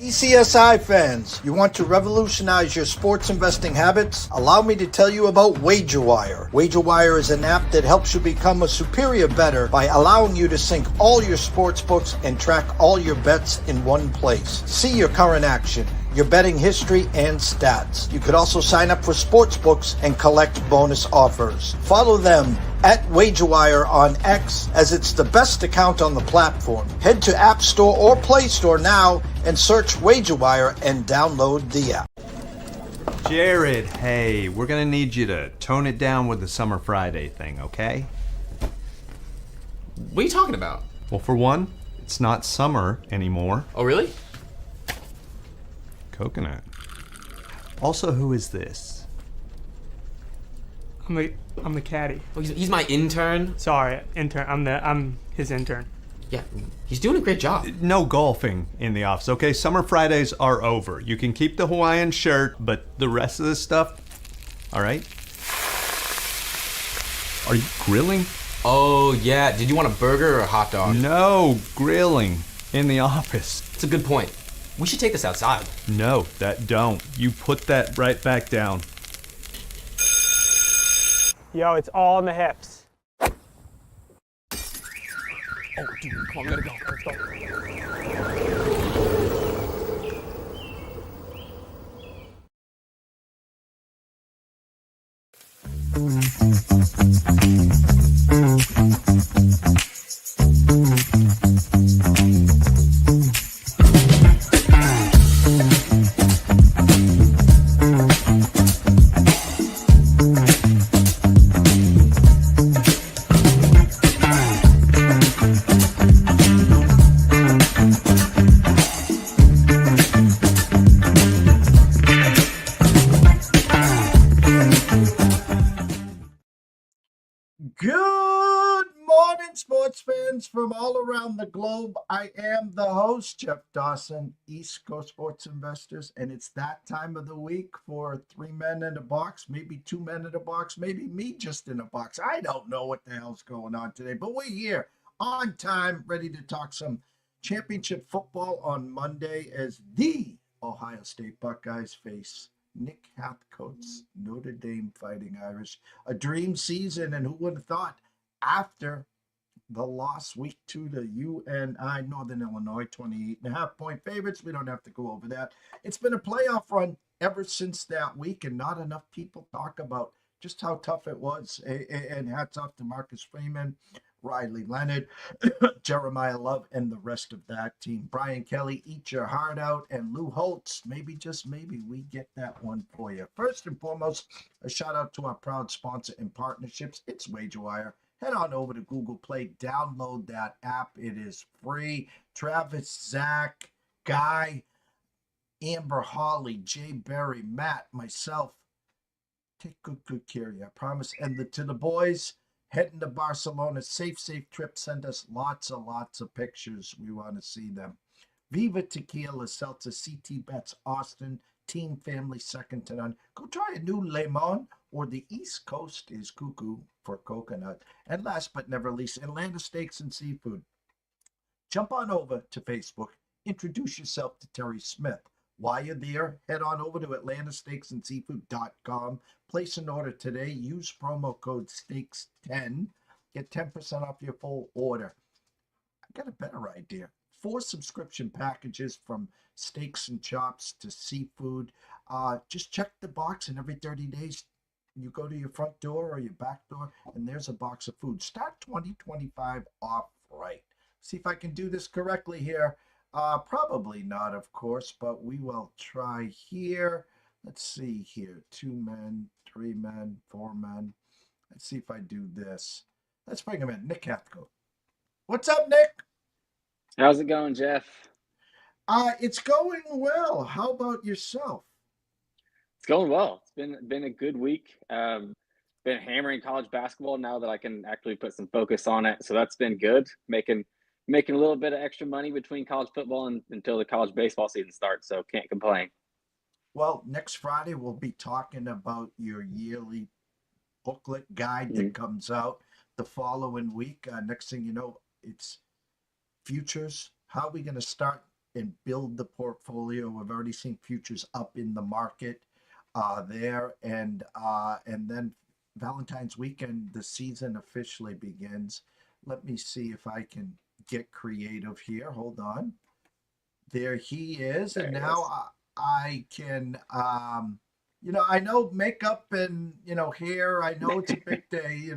TPCSI fans, you want to revolutionize your sports investing habits? Allow me to tell you about WagerWire. WagerWire is an app that helps you become a superior bettor by allowing you to sync all your sports books and track all your bets in one place. See your current action, your betting history, and stats. You could also sign up for sports books and collect bonus offers. Follow them at WagerWire on X, as it's the best account on the platform. Head to App Store or Play Store now and search WagerWire and download the app. Jared, hey, we're gonna need you to tone it down with the Summer Friday thing, okay? What are you talking about? Well, for one, it's not summer anymore. Oh, really? Coconut. Also, who is this? I'm the caddy. Oh, he's my intern. Sorry, intern. I'm his intern. Yeah, he's doing a great job. No golfing in the office, okay? Summer Fridays are over. You can keep the Hawaiian shirt, but the rest of this stuff, all right? Are you grilling? Oh, yeah. Did you want a burger or a hot dog? No, grilling in the office. It's a good point. We should take this outside. No, that don't. You put that right back down. Yo, it's all in the hips. Oh, dude, come on, we gotta go. Let's go. Good morning, sports fans from all around the globe. I am the host, Jeff Dawson, East Coast Sports Investors, and it's that time of the week for 3 men in a box, maybe 2 men in a box, maybe me just in a box. I don't know what the hell's going on today, but we're here on time, ready to talk some championship football on Monday as the Ohio State Buckeyes face Nick Hathcote's Notre Dame Fighting Irish. A dream season, and who would have thought after the loss week 2 to UNI, Northern Illinois, 28.5-point favorites. We don't have to go over that. It's been a playoff run ever since that week, and not enough people talk about just how tough it was. And hats off to Marcus Freeman, Riley Leonard, Jeremiah Love, and the rest of that team. Brian Kelly, eat your heart out, and Lou Holtz, maybe, just maybe, we get that one for you. First and foremost, a shout out to our proud sponsor and partnerships. It's WagerWire. Head on over to Google Play, download that app. It is free. Travis, Zach, Guy, Amber, Holly, Jay Berry, Matt, myself, take good care of you, I promise. And to the boys, heading to Barcelona, safe trip. Send us lots of pictures. We want to see them. Viva Tequila, Seltzer, CT Bets, Austin, Team Family, second to none. Go try a new lemon, or the East Coast is cuckoo for coconut. And last but never least, Atlanta Steaks and Seafood. Jump on over to Facebook. Introduce yourself to Terry Smith. While you're there, head on over to atlantasteaksandseafood.com. Place an order today. Use promo code STEAKS10. Get 10% off your full order. I got a better idea. 4 subscription packages from steaks and chops to seafood. Just check the box, and every 30 days, you go to your front door or your back door, and there's a box of food. Start 2025 off right. See if I can do this correctly here. Probably not, of course, but we will try here. Let's see here. 2 men, 3 men, 4 men. Let's see if I do this. Let's bring him in. Nick Hathcote. What's up, Nick? How's it going, Jeff? It's going well. How about yourself? It's going well. It's been a good week. Been hammering college basketball now that I can actually put some focus on it. So that's been good. Making a little bit of extra money between college football and until the college baseball season starts. So can't complain. Well, next Friday we'll be talking about your yearly booklet guide that comes out the following week. Next thing you know, it's futures. How are we going to start and build the portfolio. We've already seen futures up in the market there, and then Valentine's weekend, the season officially begins. Let me see if I can get creative here. Hold on. There he is, and now I can. I know makeup and hair. I know it's a big day.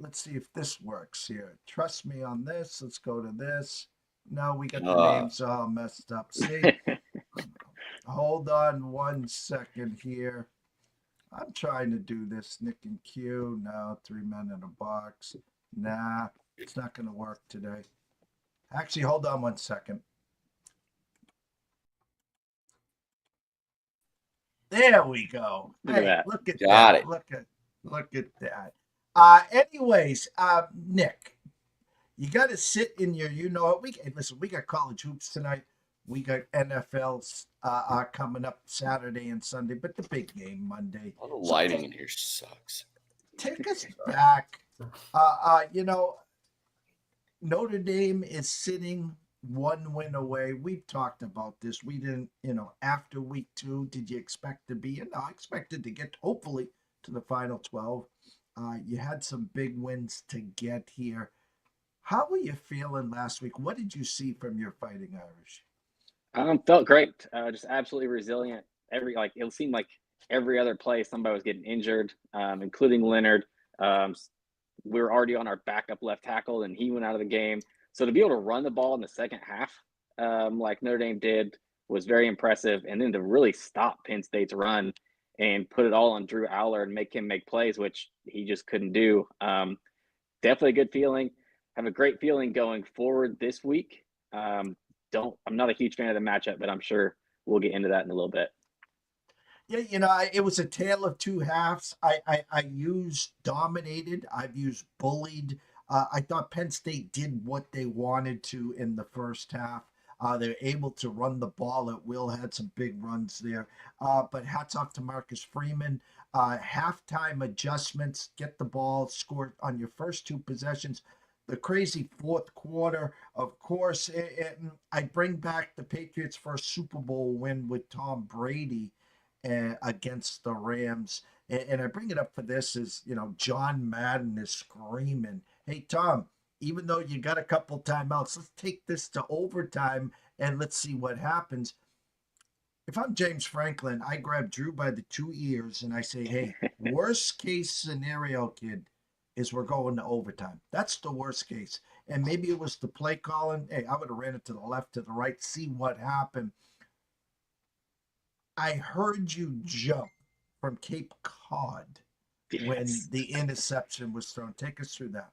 Let's see if this works here. Trust me on this. Let's go to this. No, we got the names all messed up. See, hold on 1 second here. I'm trying to do this. Nick and Q. No, 3 men in a box. Nah, it's not going to work today. Actually, hold on 1 second. There we go. Look at that. Look at Got that. it. Look at that. Anyways, Nick, you got to sit in your, listen, we got college hoops tonight. We got NFLs coming up Saturday and Sunday, but the big game Monday. All the lighting in here sucks. Take us back. Notre Dame is sitting 1 win away. We've talked about this. We didn't, after week 2, did you expect to be? No, I expected to get hopefully to the final 12. You had some big wins to get here. How were you feeling last week? What did you see from your Fighting Irish? Felt great. Just absolutely resilient. It seemed like every other play somebody was getting injured, including Leonard. We were already on our backup left tackle, and he went out of the game. So to be able to run the ball in the second half, like Notre Dame did, was very impressive. And then to really stop Penn State's run and put it all on Drew Aller and make him make plays, which he just couldn't do. Definitely a good feeling. Have a great feeling going forward this week. I'm not a huge fan of the matchup, but I'm sure we'll get into that in a little bit. Yeah, it was a tale of two halves. I used dominated. I've used bullied. I thought Penn State did what they wanted to in the first half. They're able to run the ball at will, had some big runs there. But hats off to Marcus Freeman. Halftime adjustments, get the ball, scored on your first 2 possessions. The crazy fourth quarter, of course, I bring back the Patriots' first Super Bowl win with Tom Brady against the Rams. And I bring it up for this is, John Madden is screaming, hey, Tom, even though you got a couple timeouts, let's take this to overtime and let's see what happens. If I'm James Franklin, I grab Drew by the 2 ears and I say, hey, worst case scenario, kid, is we're going to overtime. That's the worst case. And maybe it was the play calling. Hey, I would have ran it to the left, to the right, see what happened. I heard you jump from Cape Cod when the interception was thrown. Take us through that.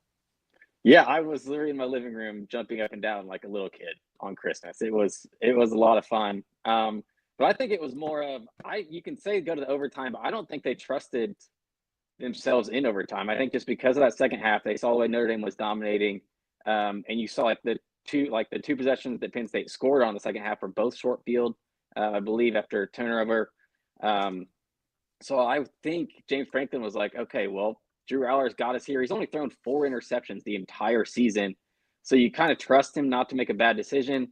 Yeah, I was literally in my living room jumping up and down like a little kid on Christmas. It was a lot of fun. But I think it was more of you can say go to the overtime, but I don't think they trusted themselves in overtime. I think just because of that second half, they saw the way Notre Dame was dominating, and you saw the two possessions that Penn State scored on the second half were both short field, I believe, after turnover. So I think James Franklin was like, okay, well, Drew Aller's got us here. He's only thrown 4 interceptions the entire season, so you kind of trust him not to make a bad decision.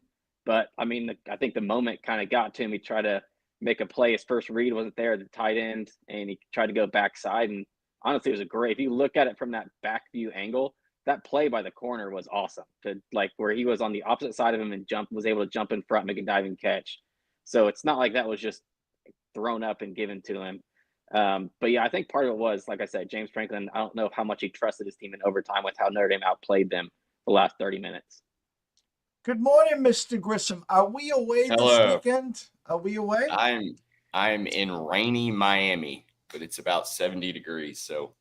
But I mean, I think the moment kind of got to him. He tried to make a play. His first read wasn't there at the tight end, and he tried to go backside. And honestly, it was if you look at it from that back view angle, that play by the corner was awesome. Where he was on the opposite side of him and was able to jump in front, make a diving catch. So it's not like that was just thrown up and given to him. But yeah, I think part of it was, like I said, James Franklin, I don't know how much he trusted his team in overtime with how Notre Dame outplayed them the last 30 minutes. Good morning, Mr. Grissom. Are we away this weekend? Are we away? I'm in rainy Miami, but it's about 70 degrees. So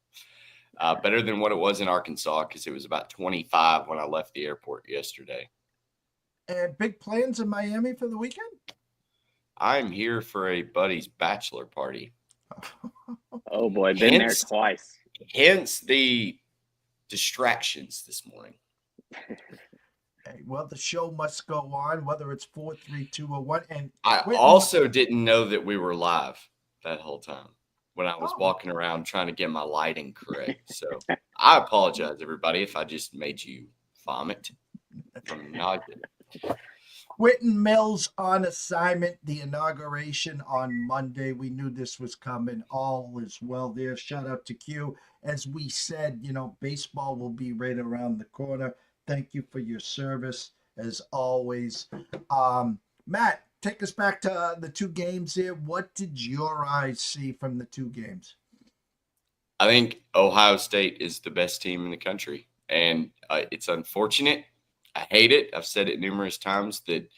better than what it was in Arkansas, because it was about 25 when I left the airport yesterday. And big plans in Miami for the weekend? I'm here for a buddy's bachelor party. Oh boy, been there twice. Hence the distractions this morning. Okay, well, the show must go on, whether it's 4, 3, 2, or 1. And I also didn't know that we were live that whole time when I was walking around trying to get my lighting correct. So I apologize, everybody, if I just made you vomit from nausea. Quentin Mills on assignment, the inauguration on Monday. We knew this was coming. All is well there. Shout out to Q. As we said, baseball will be right around the corner. Thank you for your service, as always. Matt, take us back to the two games here. What did your eyes see from the two games? I think Ohio State is the best team in the country, and it's unfortunate. I hate it. I've said it numerous times that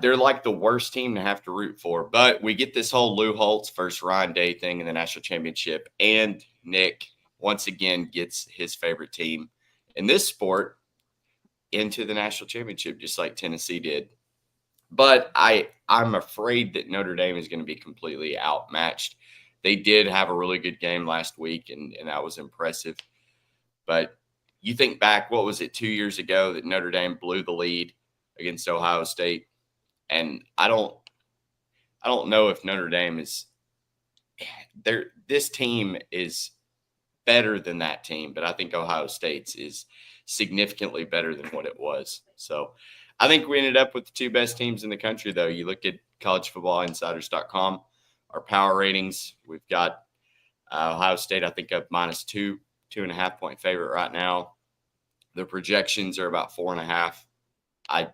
they're like the worst team to have to root for. But we get this whole Lou Holtz versus Ryan Day thing in the national championship, and Nick once again gets his favorite team in this sport into the national championship, just like Tennessee did. But I'm afraid that Notre Dame is going to be completely outmatched. They did have a really good game last week, and that was impressive. But you think back, what was it, 2 years ago that Notre Dame blew the lead against Ohio State? And I don't know if Notre Dame is there. This team is better than that team, but I think Ohio State's is significantly better than what it was. So I think we ended up with the two best teams in the country, though. You look at collegefootballinsiders.com, our power ratings. We've got Ohio State, I think, up -2.5 point favorite right now. The projections are about 4.5.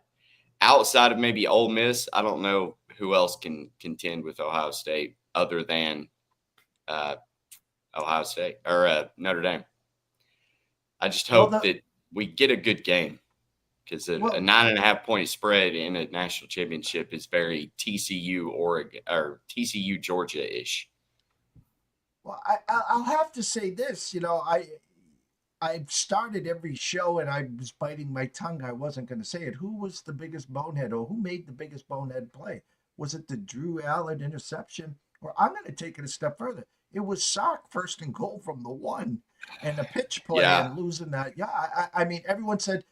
Outside of maybe Ole Miss, I don't know who else can contend with Ohio State other than Ohio State or Notre Dame. I just hope that we get a good game, because a 9.5 point spread in a national championship is very TCU Oregon or TCU Georgia ish. Well, I'll have to say this. I've started every show and I was biting my tongue. I wasn't going to say it. Who was the biggest bonehead, or who made the biggest bonehead play? Was it the Drew Allard interception? Or I'm going to take it a step further. It was Sark first and goal from the 1 and the pitch play and losing that. Yeah, I mean, everyone said,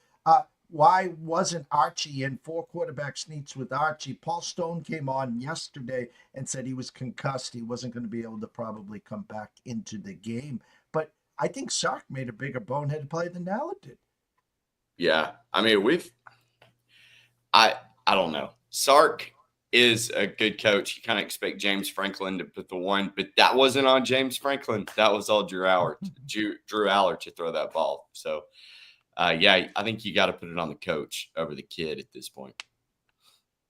why wasn't Archie in 4 quarterback sneaks with Archie? Paul Stone came on yesterday and said he was concussed. He wasn't going to be able to probably come back into the game. But I think Sark made a bigger bonehead play than Allard did. Yeah. I mean, I don't know. Sark is a good coach. You kind of expect James Franklin to put the 1, but that wasn't on James Franklin. That was all Drew Allard to throw that ball. So, I think you got to put it on the coach over the kid at this point.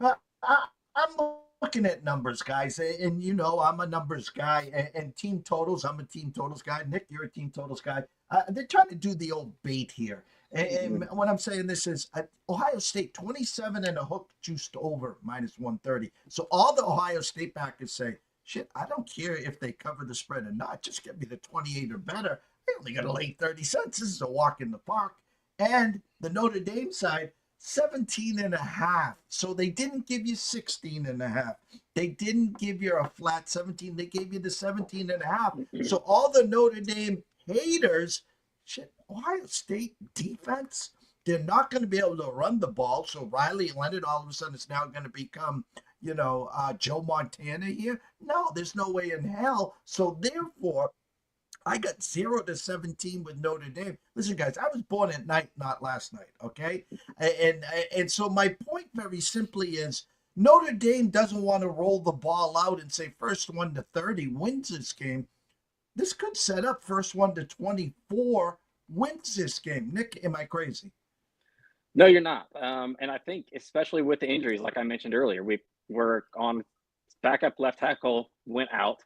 I'm looking at numbers, guys, and I'm a numbers guy, and team totals. I'm a team totals guy. Nick, you're a team totals guy. They're trying to do the old bait here, and what I'm saying this is Ohio State 27 and a hook juiced over -130. So all the Ohio State backers say, "Shit, I don't care if they cover the spread or not. Just get me the 28 or better. I only got to lay 30 cents. This is a walk in the park." And the Notre Dame side, 17.5. So they didn't give you 16.5. They didn't give you a flat 17. They gave you the 17.5. So all the Notre Dame haters, Ohio State defense, they're not going to be able to run the ball. So Riley Leonard all of a sudden is now going to become, Joe Montana here. No, there's no way in hell. So therefore, I got 0-17 with Notre Dame. Listen, guys, I was born at night, not last night, okay? And so my point very simply is Notre Dame doesn't want to roll the ball out and say first 1 to 30 wins this game. This could set up first 1 to 24 wins this game. Nick, am I crazy? No, you're not. And I think especially with the injuries, like I mentioned earlier, we were on backup left tackle, went out.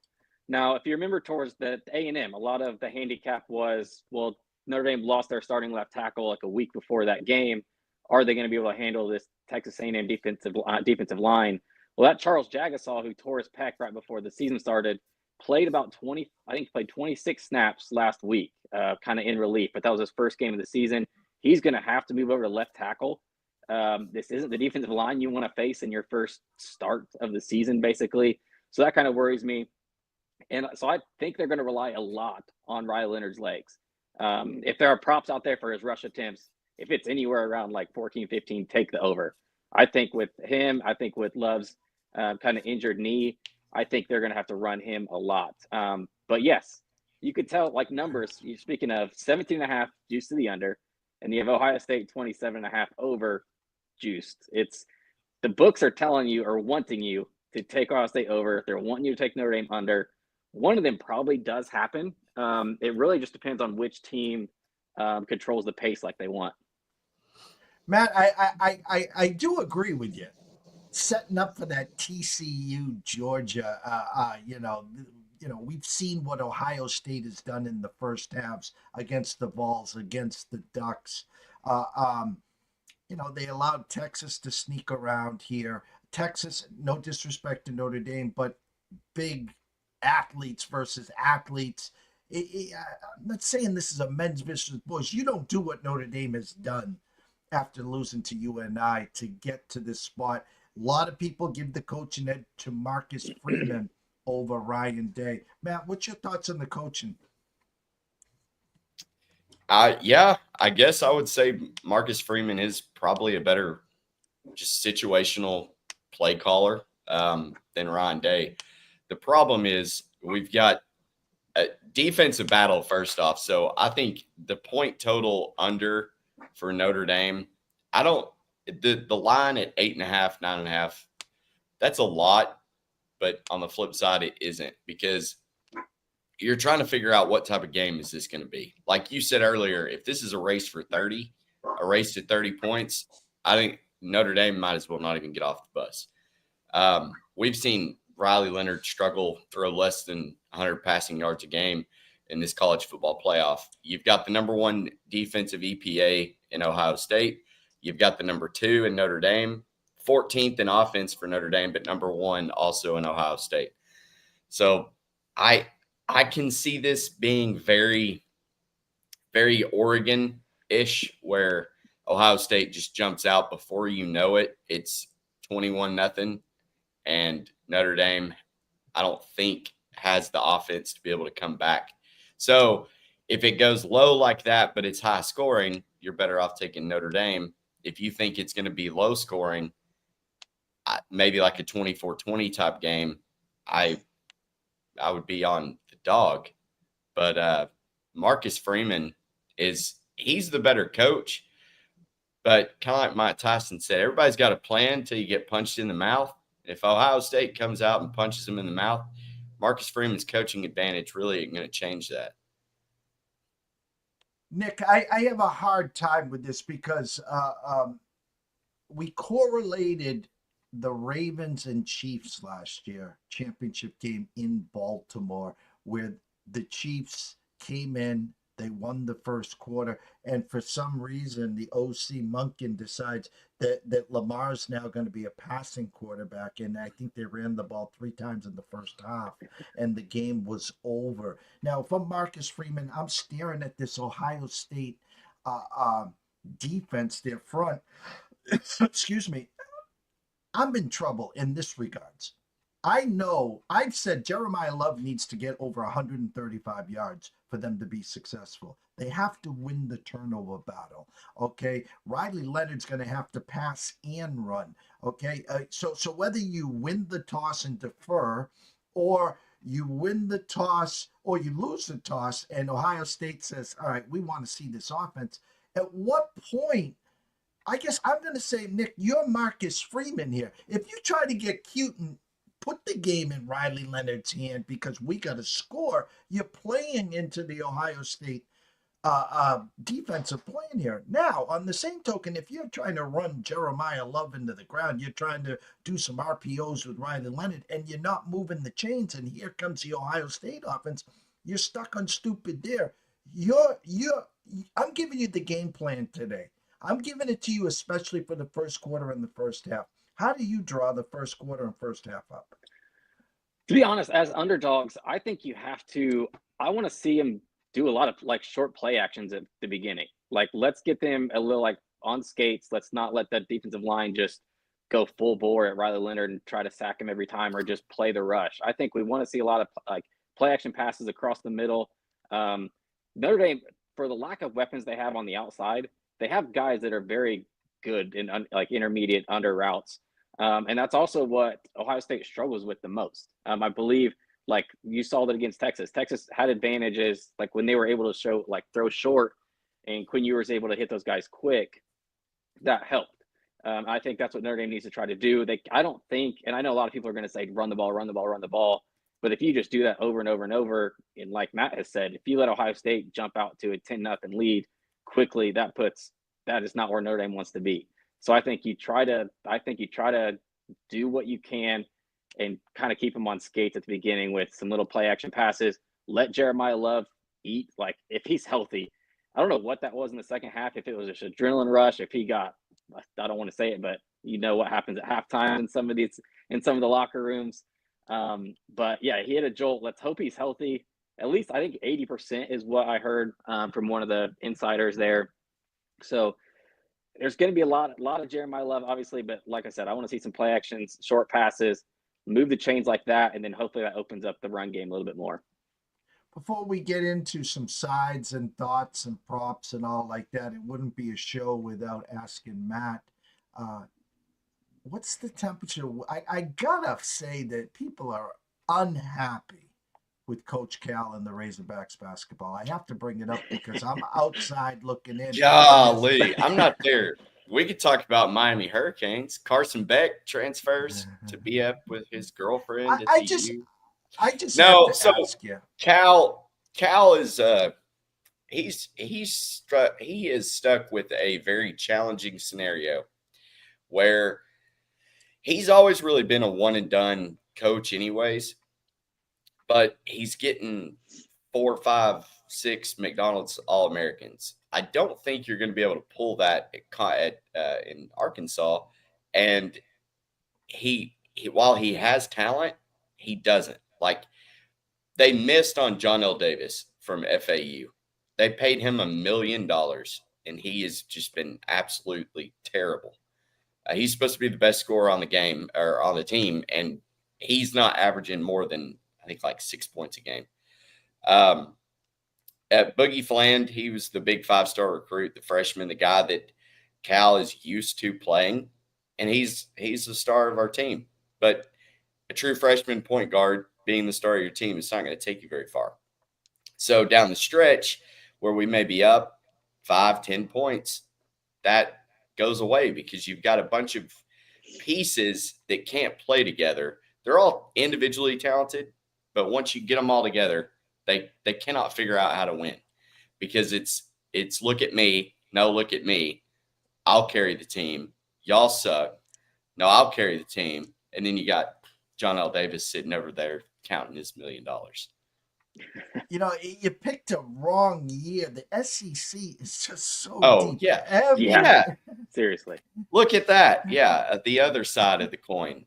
Now, if you remember towards the A&M, a lot of the handicap was, well, Notre Dame lost their starting left tackle like a week before that game. Are they going to be able to handle this Texas A&M defensive line? Well, that Charles Jagasaw, who tore his pec right before the season started, played about 26 snaps last week, kind of in relief, but that was his first game of the season. He's going to have to move over to left tackle. This isn't the defensive line you want to face in your first start of the season, basically. So that kind of worries me. And so I think they're going to rely a lot on Riley Leonard's legs. If there are props out there for his rush attempts, if it's anywhere around like 14, 15, take the over. I think with him, I think with Love's kind of injured knee, I think they're going to have to run him a lot. But yes, you could tell like numbers. You're speaking of 17.5 juice to the under, and you have Ohio State 27.5 over. juiced. It's the books are telling you or wanting you to take Ohio State over. They're wanting you to take Notre Dame under. One of them probably does happen. It really just depends on which team controls the pace like they want. Matt, I do agree with you. Setting up for that TCU Georgia, we've seen what Ohio State has done in the first halves against the Vols, against the Ducks. They allowed Texas to sneak around here. Texas, no disrespect to Notre Dame, but big athletes versus athletes. I'm not saying this is a men's versus boys. You don't do what Notre Dame has done after losing to UNI to get to this spot. A lot of people give the coaching edge to Marcus Freeman over Ryan Day. Matt, what's your thoughts on the coaching? Yeah, I guess I would say Marcus Freeman is probably a better just situational play caller than Ryan Day. The problem is we've got a defensive battle first off. So I think the point total under for Notre Dame, the line at 8.5, 9.5, that's a lot. But on the flip side, it isn't, because you're trying to figure out what type of game is this going to be. Like you said earlier, if this is a race for 30, a race to 30 points, I think Notre Dame might as well not even get off the bus. We've seen Riley Leonard struggle, throw less than 100 passing yards a game in this college football playoff. You've got the number 1 defensive EPA in Ohio State. You've got the number 2 in Notre Dame, 14th in offense for Notre Dame, but number 1 also in Ohio State. So I can see this being very, very Oregon-ish, where Ohio State just jumps out before you know it. It's 21-0, and Notre Dame, I don't think, has the offense to be able to come back. So if it goes low like that, but it's high scoring, you're better off taking Notre Dame. If you think it's going to be low scoring, maybe like a 24-20 type game, I would be on the dog. But Marcus Freeman he's the better coach. But kind of like Mike Tyson said, everybody's got a plan until you get punched in the mouth. If Ohio State comes out and punches him in the mouth, Marcus Freeman's coaching advantage really ain't going to change that. Nick, I have a hard time with this because we correlated the Ravens and Chiefs last year, championship game in Baltimore, where the Chiefs came in, they won the first quarter, and for some reason the OC Monken decides that Lamar's now going to be a passing quarterback, and I think they ran the ball 3 times in the first half, and the game was over. Now, if I'm Marcus Freeman, I'm staring at this Ohio State defense, their front. Excuse me. I'm in trouble in this regards. I know I've said Jeremiah Love needs to get over 135 yards for them to be successful. They have to win the turnover battle. Okay. Riley Leonard's going to have to pass and run. Okay. So whether you win the toss and defer, or you win the toss or you lose the toss, and Ohio State says, all right, we want to see this offense. At what point, I guess I'm going to say, Nick, you're Marcus Freeman here. If you try to get cute and put the game in Riley Leonard's hand because we got to score, you're playing into the Ohio State defensive plan here. Now, on the same token, if you're trying to run Jeremiah Love into the ground, you're trying to do some RPOs with Riley Leonard, and you're not moving the chains, and here comes the Ohio State offense, you're stuck on stupid there. I'm giving you the game plan today. I'm giving it to you, especially for the first quarter and the first half. How do you draw the first quarter and first half up? To be honest, as underdogs, I think you have to. I want to see them do a lot of like short play actions at the beginning. Like, let's get them a little like on skates. Let's not let that defensive line just go full bore at Riley Leonard and try to sack him every time, or just play the rush. I think we want to see a lot of like play action passes across the middle. Notre Dame, for the lack of weapons they have on the outside, they have guys that are very good in like intermediate under routes. And that's also what Ohio State struggles with the most. I believe, like you saw that against Texas. Texas had advantages, like when they were able to throw short, and Quinn Ewers able to hit those guys quick. That helped. I think that's what Notre Dame needs to try to do. I don't think, and I know a lot of people are going to say, run the ball, run the ball, run the ball. But if you just do that over and over and over, and like Matt has said, if you let Ohio State jump out to a 10-0 lead quickly, that is not where Notre Dame wants to be. So I think you try to do what you can and kind of keep them on skates at the beginning with some little play action passes. Let Jeremiah Love eat. Like, if he's healthy, I don't know what that was in the second half. If it was just adrenaline rush, if he got, I don't want to say it, but you know what happens at halftime in some of the locker rooms. But yeah, he had a jolt. Let's hope he's healthy. At least I think 80% is what I heard from one of the insiders there. So there's going to be a lot of Jeremiah Love, obviously, but like I said, I want to see some play actions, short passes, move the chains like that, and then hopefully that opens up the run game a little bit more. Before we get into some sides and thoughts and props and all like that, it wouldn't be a show without asking Matt, what's the temperature? I gotta say that people are unhappy with Coach Cal and the Razorbacks basketball. I have to bring it up because I'm outside looking in. Golly, I'm not there. We could talk about Miami Hurricanes. Carson Beck transfers to be up with his girlfriend at I the just U. have to ask you. Cal is he is stuck with a very challenging scenario where he's always really been a one and done coach anyways, but he's getting 4, 5, 6 McDonald's All-Americans. I don't think you're going to be able to pull that in Arkansas, and he while he has talent, he doesn't. Like, they missed on John L. Davis from FAU. They paid him $1 million, and he has just been absolutely terrible. He's supposed to be the best scorer on the game or on the team, and he's not averaging more than, I think, like 6 points a game. At Boogie Fland, he was the big 5-star recruit, the freshman, the guy that Cal is used to playing, and he's the star of our team. But a true freshman point guard being the star of your team is not going to take you very far. So down the stretch where we may be up 5, 10 points, that goes away because you've got a bunch of pieces that can't play together. They're all individually talented, but once you get them all together, they cannot figure out how to win because it's look at me. No, look at me. I'll carry the team. Y'all suck. No, I'll carry the team. And then you got John L. Davis sitting over there counting his $1 million. You know, you picked a wrong year. The SEC is just so deep. Yeah. Seriously. Look at that. Yeah, at the other side of the coin.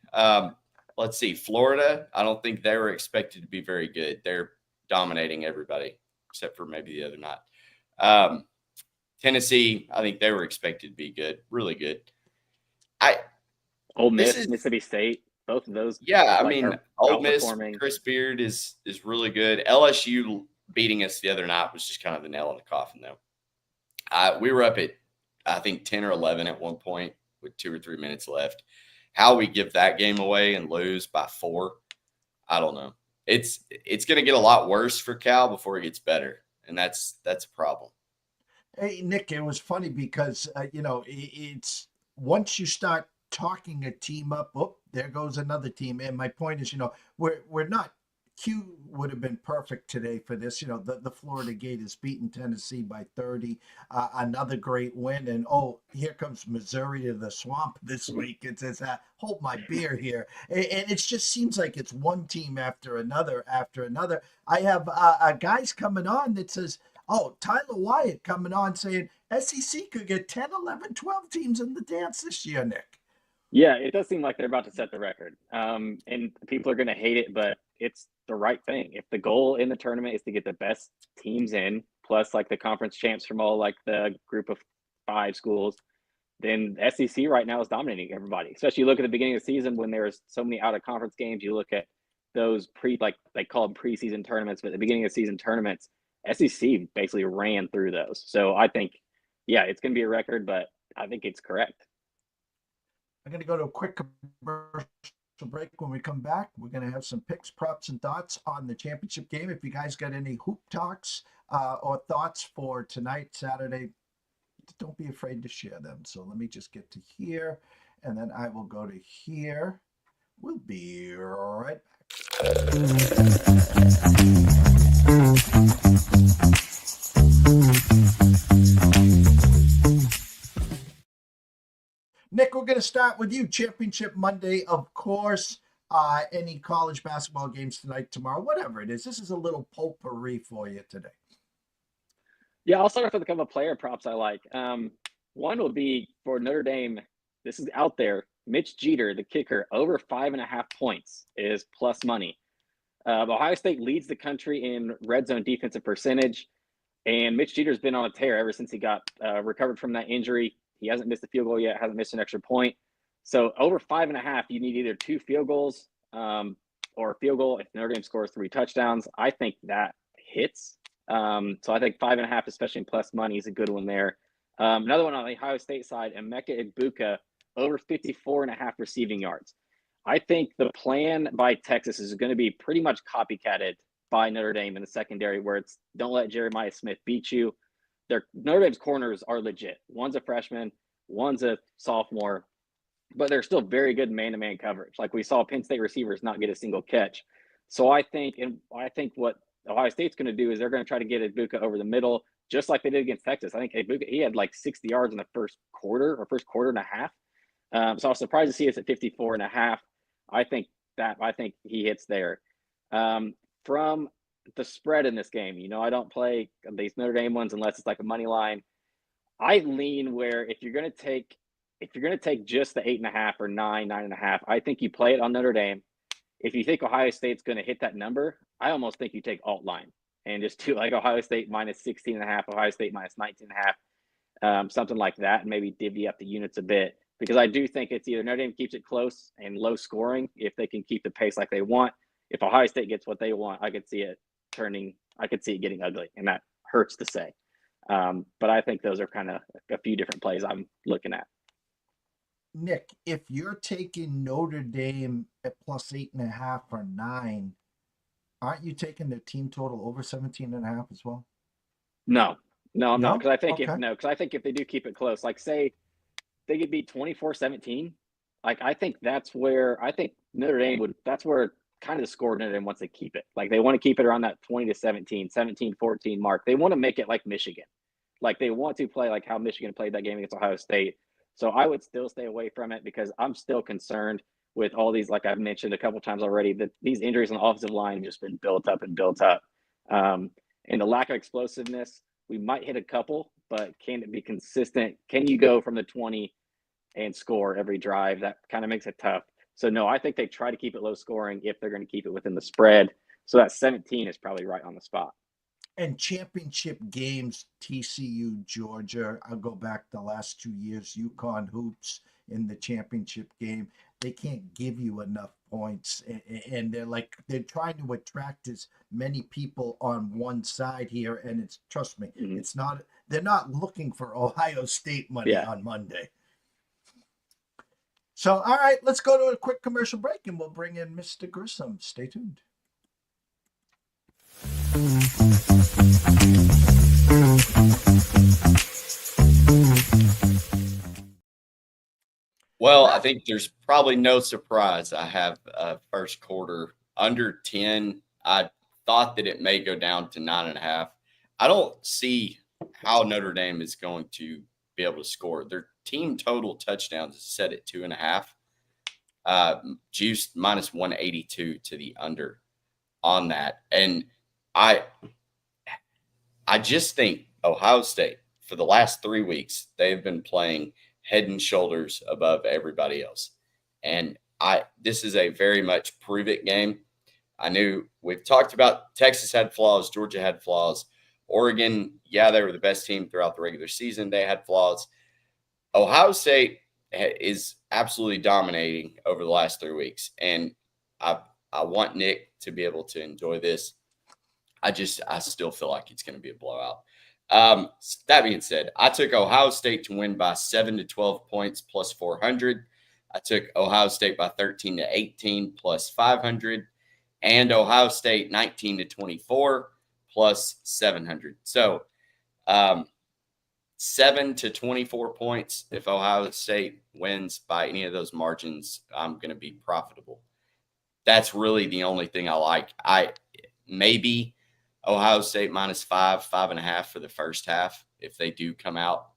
Let's see. Florida, I don't think they were expected to be very good. They're dominating everybody except for maybe the other night. Tennessee, I think they were expected to be good, really good. Ole Miss, Mississippi State, both of those. Yeah, I mean, Ole Miss, Chris Beard is really good. LSU beating us the other night was just kind of the nail in the coffin, though. We were up at, I think, 10 or 11 at one point with 2 or 3 minutes left. How we give that game away and lose by 4, I don't know. It's going to get a lot worse for Cal before it gets better, and that's a problem. Hey, Nick, it was funny because, it's once you start talking a team up, there goes another team. And my point is, we're not, Q would have been perfect today for this. The Florida Gators beating Tennessee by 30, another great win. And, here comes Missouri to the swamp this week. It says, hold my beer here. And it just seems like it's one team after another. I have guys coming on that says, Tyler Wyatt coming on saying SEC could get 10, 11, 12 teams in the dance this year, Nick. Yeah, it does seem like they're about to set the record. And people are going to hate it, but it's the right thing. If the goal in the tournament is to get the best teams in, plus like the conference champs from all like the group of 5 schools, then SEC right now is dominating everybody. Especially you look at the beginning of the season when there's so many out of conference games. You look at those they call them preseason tournaments, but at the beginning of the season tournaments, SEC basically ran through those. So I think, it's going to be a record, but I think it's correct. I'm going to go to a quick commercial break. When we come back, we're going to have some picks, props, and thoughts on the championship game. If you guys got any hoop talks or thoughts for tonight, Saturday don't be afraid to share them. So let me just get to here, and then I will go to here. We'll be right back. Nick, we're going to start with you. Championship Monday, of course. Any college basketball games tonight, tomorrow, whatever it is. This is a little potpourri for you today. Yeah, I'll start off with a couple of player props I like. One will be for Notre Dame. This is out there. Mitch Jeter, the kicker, over 5.5 points is plus money. Ohio State leads the country in red zone defensive percentage, and Mitch Jeter's been on a tear ever since he got recovered from that injury. He hasn't missed a field goal yet, hasn't missed an extra point. So over 5.5, you need either 2 field goals or a field goal if Notre Dame scores 3 touchdowns. I think that hits. So I think 5.5, especially in plus money, is a good one there. Another one on the Ohio State side, Emeka Egbuka, over 54.5 receiving yards. I think the plan by Texas is going to be pretty much copycatted by Notre Dame in the secondary, where it's don't let Jeremiah Smith beat you. Notre Dame's corners are legit. One's a freshman, one's a sophomore, but they're still very good man-to-man coverage. Like we saw Penn State receivers not get a single catch. So I think what Ohio State's going to do is they're going to try to get Egbuka over the middle, just like they did against Texas. I think Egbuka, he had like 60 yards in the first quarter and a half. So I was surprised to see it's at 54.5. I think he hits there. From the spread in this game, I don't play these Notre Dame ones unless it's like a money line. I lean where if you're going to take just the 8.5 or 9.5, I think you play it on Notre Dame. If you think Ohio State's going to hit that number, I almost think you take alt line and just do like Ohio State minus 16.5, Ohio State minus 19.5, something like that, and maybe divvy up the units a bit. Because I do think it's either Notre Dame keeps it close and low scoring if they can keep the pace like they want. If Ohio State gets what they want, I could see it getting ugly, and that hurts to say. But I think those are kind of a few different plays I'm looking at. Nick, if you're taking Notre Dame at plus 8.5 or 9, aren't you taking their team total over 17.5 as well? No, I'm not. Because I think Okay. if they do keep it close, like say they could beat 24-17, like I think that's where I think Notre Dame would. That's where kind of the score Notre Dame wants to keep it. Like they want to keep it around that 20-17, 17-14 mark. They want to make it like Michigan. Like they want to play like how Michigan played that game against Ohio State. So I would still stay away from it because I'm still concerned with all these, like I've mentioned a couple times already, that these injuries on the offensive line have just been built up. And the lack of explosiveness, we might hit a couple, but can it be consistent? Can you go from the 20 and score every drive? That kind of makes it tough. So no, I think they try to keep it low scoring if they're going to keep it within the spread. So that 17 is probably right on the spot. And championship games, TCU, Georgia, I'll go back the last 2 years, UConn hoops in the championship game. They can't give you enough points. And they're trying to attract as many people on one side here. And it's, trust me, they're not looking for Ohio State money on Monday. So, all right, let's go to a quick commercial break and we'll bring in Mr. Grissom. Stay tuned. Well, I think there's probably no surprise. I have first quarter under 10. I thought that it may go down to 9.5. I don't see how Notre Dame is going to be able to score. Their team total touchdowns is set at 2.5. Juiced minus 182 to the under on that. And I just think Ohio State, for the last 3 weeks, they've been playing head and shoulders above everybody else. And this is a very much prove it game. I knew we've talked about Texas had flaws, Georgia had flaws. Oregon, they were the best team throughout the regular season. They had flaws. Ohio State is absolutely dominating over the last 3 weeks. And I want Nick to be able to enjoy this. I still feel like it's going to be a blowout. That being said, I took Ohio State to win by 7 to 12 points plus 400. I took Ohio State by 13 to 18 plus 500, and Ohio State 19 to 24 plus 700. So, 7 to 24 points. If Ohio State wins by any of those margins, I'm going to be profitable. That's really the only thing I like. Maybe Ohio State -5, 5.5 for the first half if they do come out.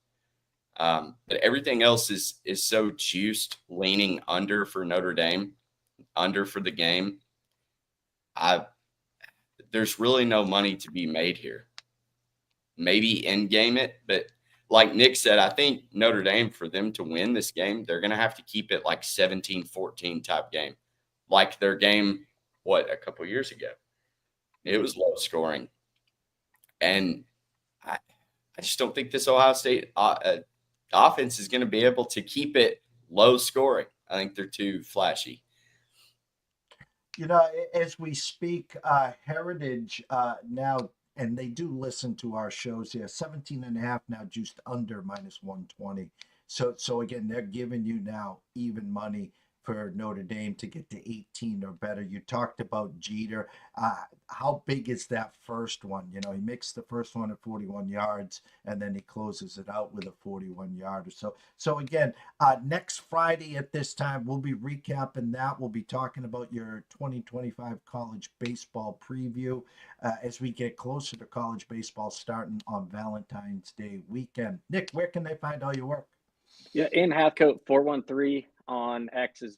But everything else is so juiced, leaning under for Notre Dame, under for the game. There's really no money to be made here. Maybe in game it, but like Nick said, I think Notre Dame, for them to win this game, they're going to have to keep it like 17-14 type game, like their game, a couple years ago. It was low scoring. And I just don't think this Ohio State offense is going to be able to keep it low scoring. I think they're too flashy. You know, as we speak, Heritage now, and they do listen to our shows here, 17.5 now, juiced under -120. So again, they're giving you now even money for Notre Dame to get to 18 or better. You talked about Jeter. How big is that first one? You know, he makes the first one at 41 yards, and then he closes it out with a 41-yarder. So again, next Friday at this time, we'll be recapping that. We'll be talking about your 2025 college baseball preview as we get closer to college baseball starting on Valentine's Day weekend. Nick, where can they find all your work? Yeah, in Halfcoat 413 on X is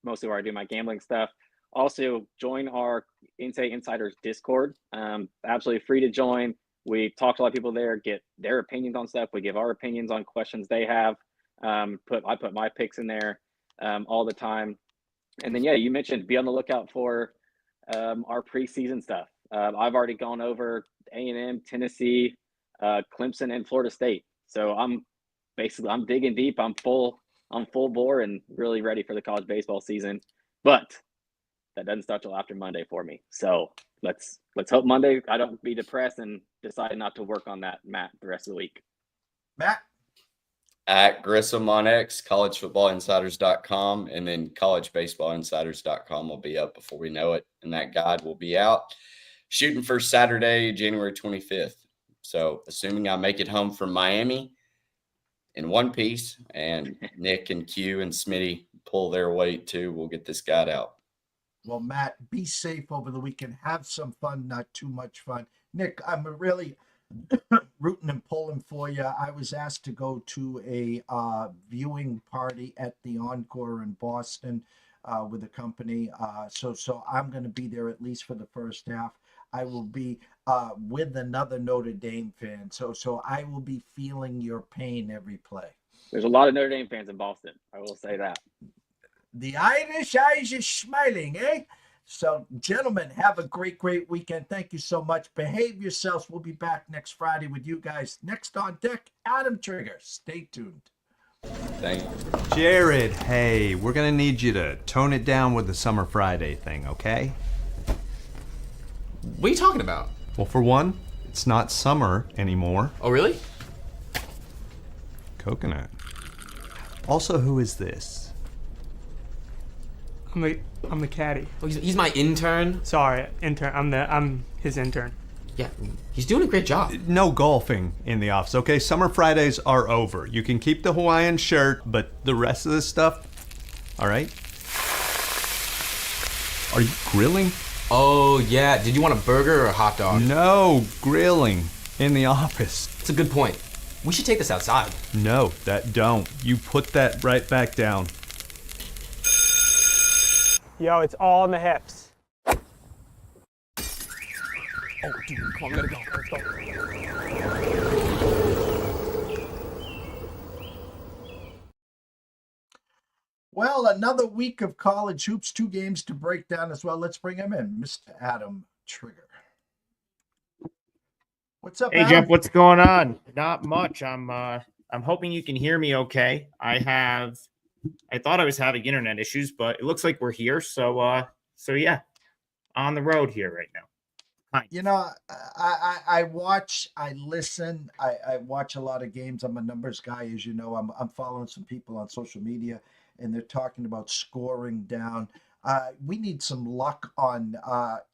mostly where I do my gambling stuff. Also, join our NCAA Insiders Discord. Absolutely free to join. We talk to a lot of people there, get their opinions on stuff. We give our opinions on questions they have. I put my picks in there all the time. And then, yeah, you mentioned be on the lookout for our preseason stuff. I've already gone over A&M, Tennessee, Clemson, and Florida State. So I'm digging deep. I'm full bore and really ready for the college baseball season. But that doesn't start till after Monday for me. So let's hope Monday I don't be depressed and decide not to work on that, Matt, the rest of the week. Matt? At Grissom on X, collegefootballinsiders.com, and then collegebaseballinsiders.com will be up before we know it, and that guide will be out. Shooting for Saturday, January 25th. So assuming I make it home from Miami in one piece, and Nick and Q and Smitty pull their weight too, we'll get this guide out. Well, Matt, be safe over the weekend. Have some fun, not too much fun. Nick, I'm really rooting and pulling for you. I was asked to go to a viewing party at the Encore in Boston with a company. So I'm going to be there at least for the first half. I will be with another Notre Dame fan. So I will be feeling your pain every play. There's a lot of Notre Dame fans in Boston. I will say that. The Irish eyes is smiling, eh? So, gentlemen, have a great weekend. Thank you so much. Behave yourselves. We'll be back next Friday with you guys. Next on deck, Adam Trigger. Stay tuned. Thank you. Jared, hey, we're going to need you to tone it down with the Summer Friday thing, okay? What are you talking about? Well, for one, it's not summer anymore. Oh, really? Coconut. Also, who is this? I'm the caddy. Oh, he's my intern. Sorry, intern. I'm his intern. Yeah, he's doing a great job. No golfing in the office, okay? Summer Fridays are over. You can keep the Hawaiian shirt, but the rest of this stuff, all right? Are you grilling? Oh, yeah. Did you want a burger or a hot dog? No, grilling in the office. It's a good point. We should take this outside. No, that don't. You put that right back down. Yo, it's all in the hips. Oh, dude, come on, we gotta go. Let's go. Well, another week of college hoops, 2 games to break down as well. Let's bring him in, Mr. Adam Trigger. What's up, Hey Adam? Jeff, what's going on? Not much. I'm hoping you can hear me okay. I thought I was having internet issues, but it looks like we're here. So yeah, on the road here right now. Hi. You know, I watch, I listen, I watch a lot of games. I'm a numbers guy, as you know. I'm following some people on social media, and they're talking about scoring down. we need some luck on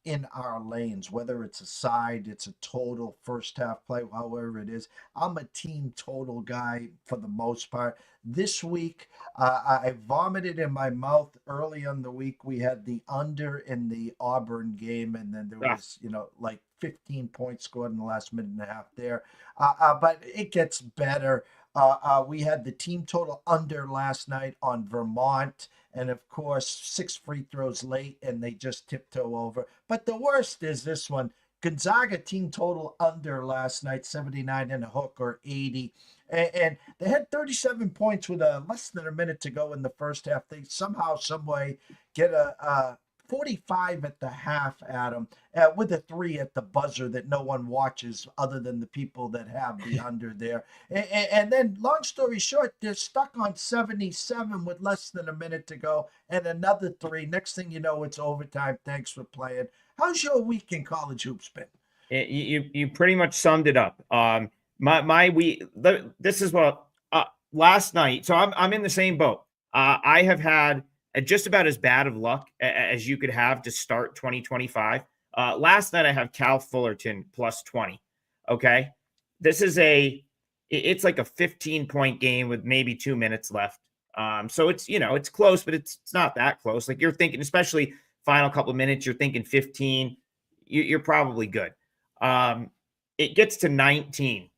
in our lanes, whether it's a side, it's a total first half play, however it is. I'm a team total guy for the most part. This week, I vomited in my mouth early in the week. We had the under in the Auburn game, and then there was, like 15 points scored in the last minute and a half there. But it gets better. We had the team total under last night on Vermont. And of course, 6 free throws late, and they just tiptoe over. But the worst is this one. Gonzaga team total under last night, 79 and a hook or 80. And they had 37 points with less than a minute to go in the first half. They somehow, some way get a 45 at the half, Adam, with a 3 at the buzzer that no one watches other than the people that have the under there. And then, long story short, they're stuck on 77 with less than a minute to go, and another 3. Next thing you know, it's overtime. Thanks for playing. How's your week in college hoops been? You pretty much summed it up. My week. This is what last night. So I'm in the same boat. I have had just about as bad of luck as you could have to start 2025. Last night I have Cal Fullerton plus 20. Okay. This is it's like a 15-point game with maybe 2 minutes left. So it's, it's close, but it's not that close. Like you're thinking, especially final couple of minutes, you're thinking 15, you're probably good. It gets to 19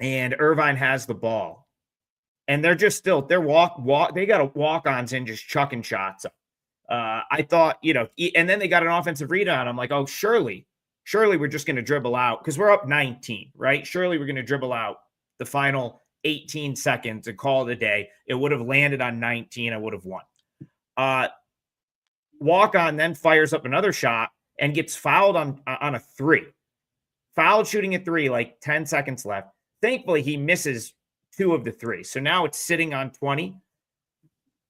and Irvine has the ball. And they're just still, they got walk-ons in just chucking shots up. I thought, and then they got an offensive rebound. I'm like, oh, surely we're just going to dribble out because we're up 19, right? Surely we're going to dribble out the final 18 seconds and call it a day. It would have landed on 19. I would have won. Walk-on then fires up another shot and gets fouled on a 3. Fouled shooting a 3, like 10 seconds left. Thankfully, he misses 2 of the 3. So now it's sitting on 20.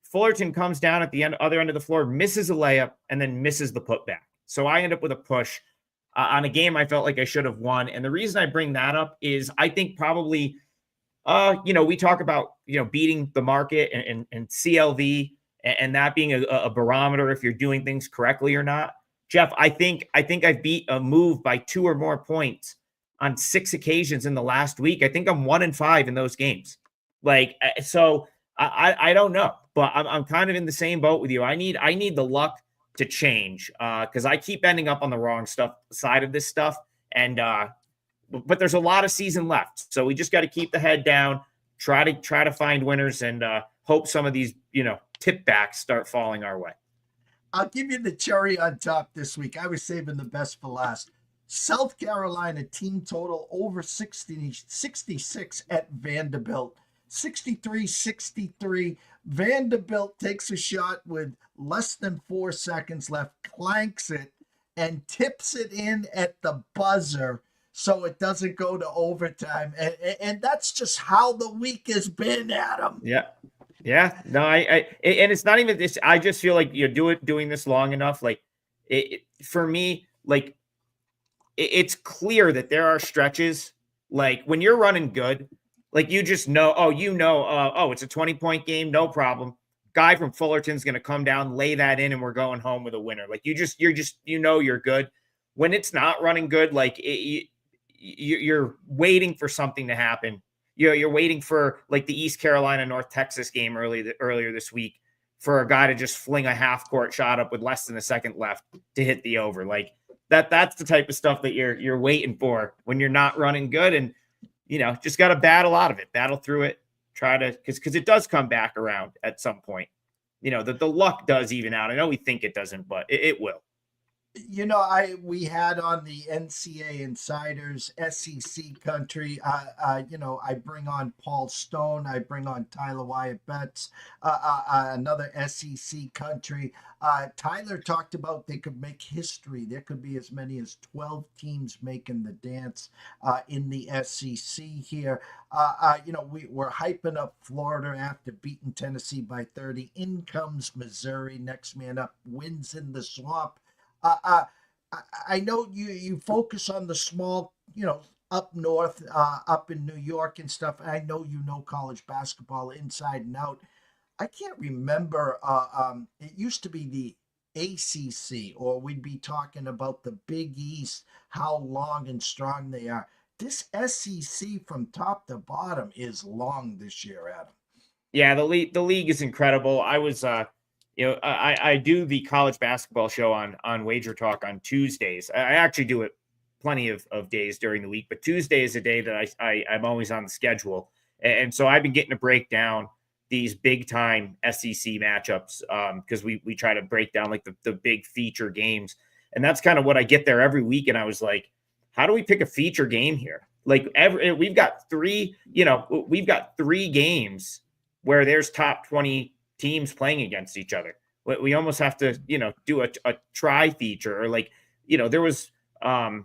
Fullerton comes down at the other end of the floor, misses a layup, and then misses the putback. So I end up with a push on a game I felt like I should have won. And the reason I bring that up is I think probably, we talk about, beating the market and CLV and that being a barometer if you're doing things correctly or not. Jeff, I think I've beat a move by 2 or more points on 6 occasions in the last week. I think I'm 1-5 in those games. So I don't know, but I'm kind of in the same boat with you. I need the luck to change because I keep ending up on the wrong side of this stuff. And but there's a lot of season left, so we just got to keep the head down, try to find winners, and hope some of these tip backs start falling our way. I'll give you the cherry on top this week. I was saving the best for last. South Carolina team total over 66 at Vanderbilt. 63-63. Vanderbilt takes a shot with less than 4 seconds left, clanks it, and tips it in at the buzzer so it doesn't go to overtime. And that's just how the week has been, Adam. Yeah. Yeah. No, and it's not even this. I just feel like doing this long enough. Like for me, like, it's clear that there are stretches like when you're running good, like you just know, it's a 20-point game. No problem. Guy from Fullerton's going to come down, lay that in, and we're going home with a winner. Like you're good. When it's not running good, like you're waiting for something to happen. You're waiting for like the East Carolina, North Texas game earlier this week for a guy to just fling a half court shot up with less than a second left to hit the over. Like, that's the type of stuff that you're waiting for when you're not running good, and just got to battle through it, try to because it does come back around at some point. The luck does even out. I know we think it doesn't, but it will. We had on the NCAA Insiders SEC country. I bring on Paul Stone. I bring on Tyler Wyatt Betts, another SEC country. Tyler talked about they could make history. There could be as many as 12 teams making the dance in the SEC here. We're hyping up Florida after beating Tennessee by 30. In comes Missouri. Next man up wins in the swamp. I know you focus on the small, up north, up in New York and stuff. I know college basketball inside and out. I can't remember. It used to be the ACC, or we'd be talking about the Big East, how long and strong they are. This SEC from top to bottom is long this year, Adam. Yeah, the league is incredible. I was I do the college basketball show on Wager Talk on Tuesdays. I actually do it plenty of days during the week, but Tuesday is a day that I'm always on the schedule. And so I've been getting to break down these big time SEC matchups because we try to break down like the big feature games. And that's kind of what I get there every week. And I was like, how do we pick a feature game here? Like we've got three games where there's top 20 teams playing against each other. We almost have to, do a try feature or there was a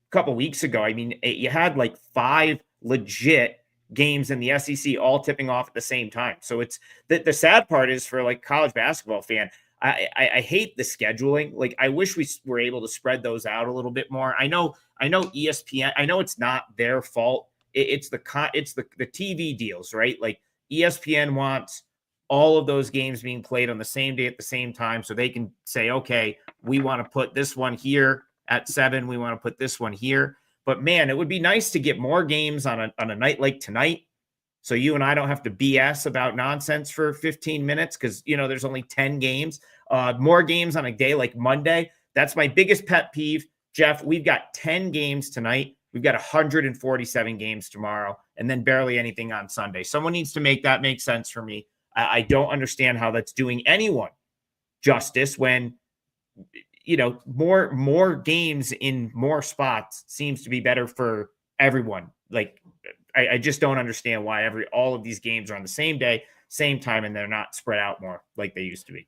couple weeks ago. I mean, you had like 5 legit games in the SEC all tipping off at the same time. So it's the sad part is for like college basketball fan, I hate the scheduling. Like I wish we were able to spread those out a little bit more. I know ESPN, I know it's not their fault. It's the TV deals, right? Like ESPN wants all of those games being played on the same day at the same time. So they can say, okay, we want to put this one here at 7. We want to put this one here. But man, it would be nice to get more games on a night like tonight. So you and I don't have to BS about nonsense for 15 minutes because, there's only 10 games. More games on a day like Monday. That's my biggest pet peeve. Jeff, we've got 10 games tonight. We've got 147 games tomorrow and then barely anything on Sunday. Someone needs to make that make sense for me. I don't understand how that's doing anyone justice when, more games in more spots seems to be better for everyone. Like, I just don't understand why all of these games are on the same day, same time, and they're not spread out more like they used to be.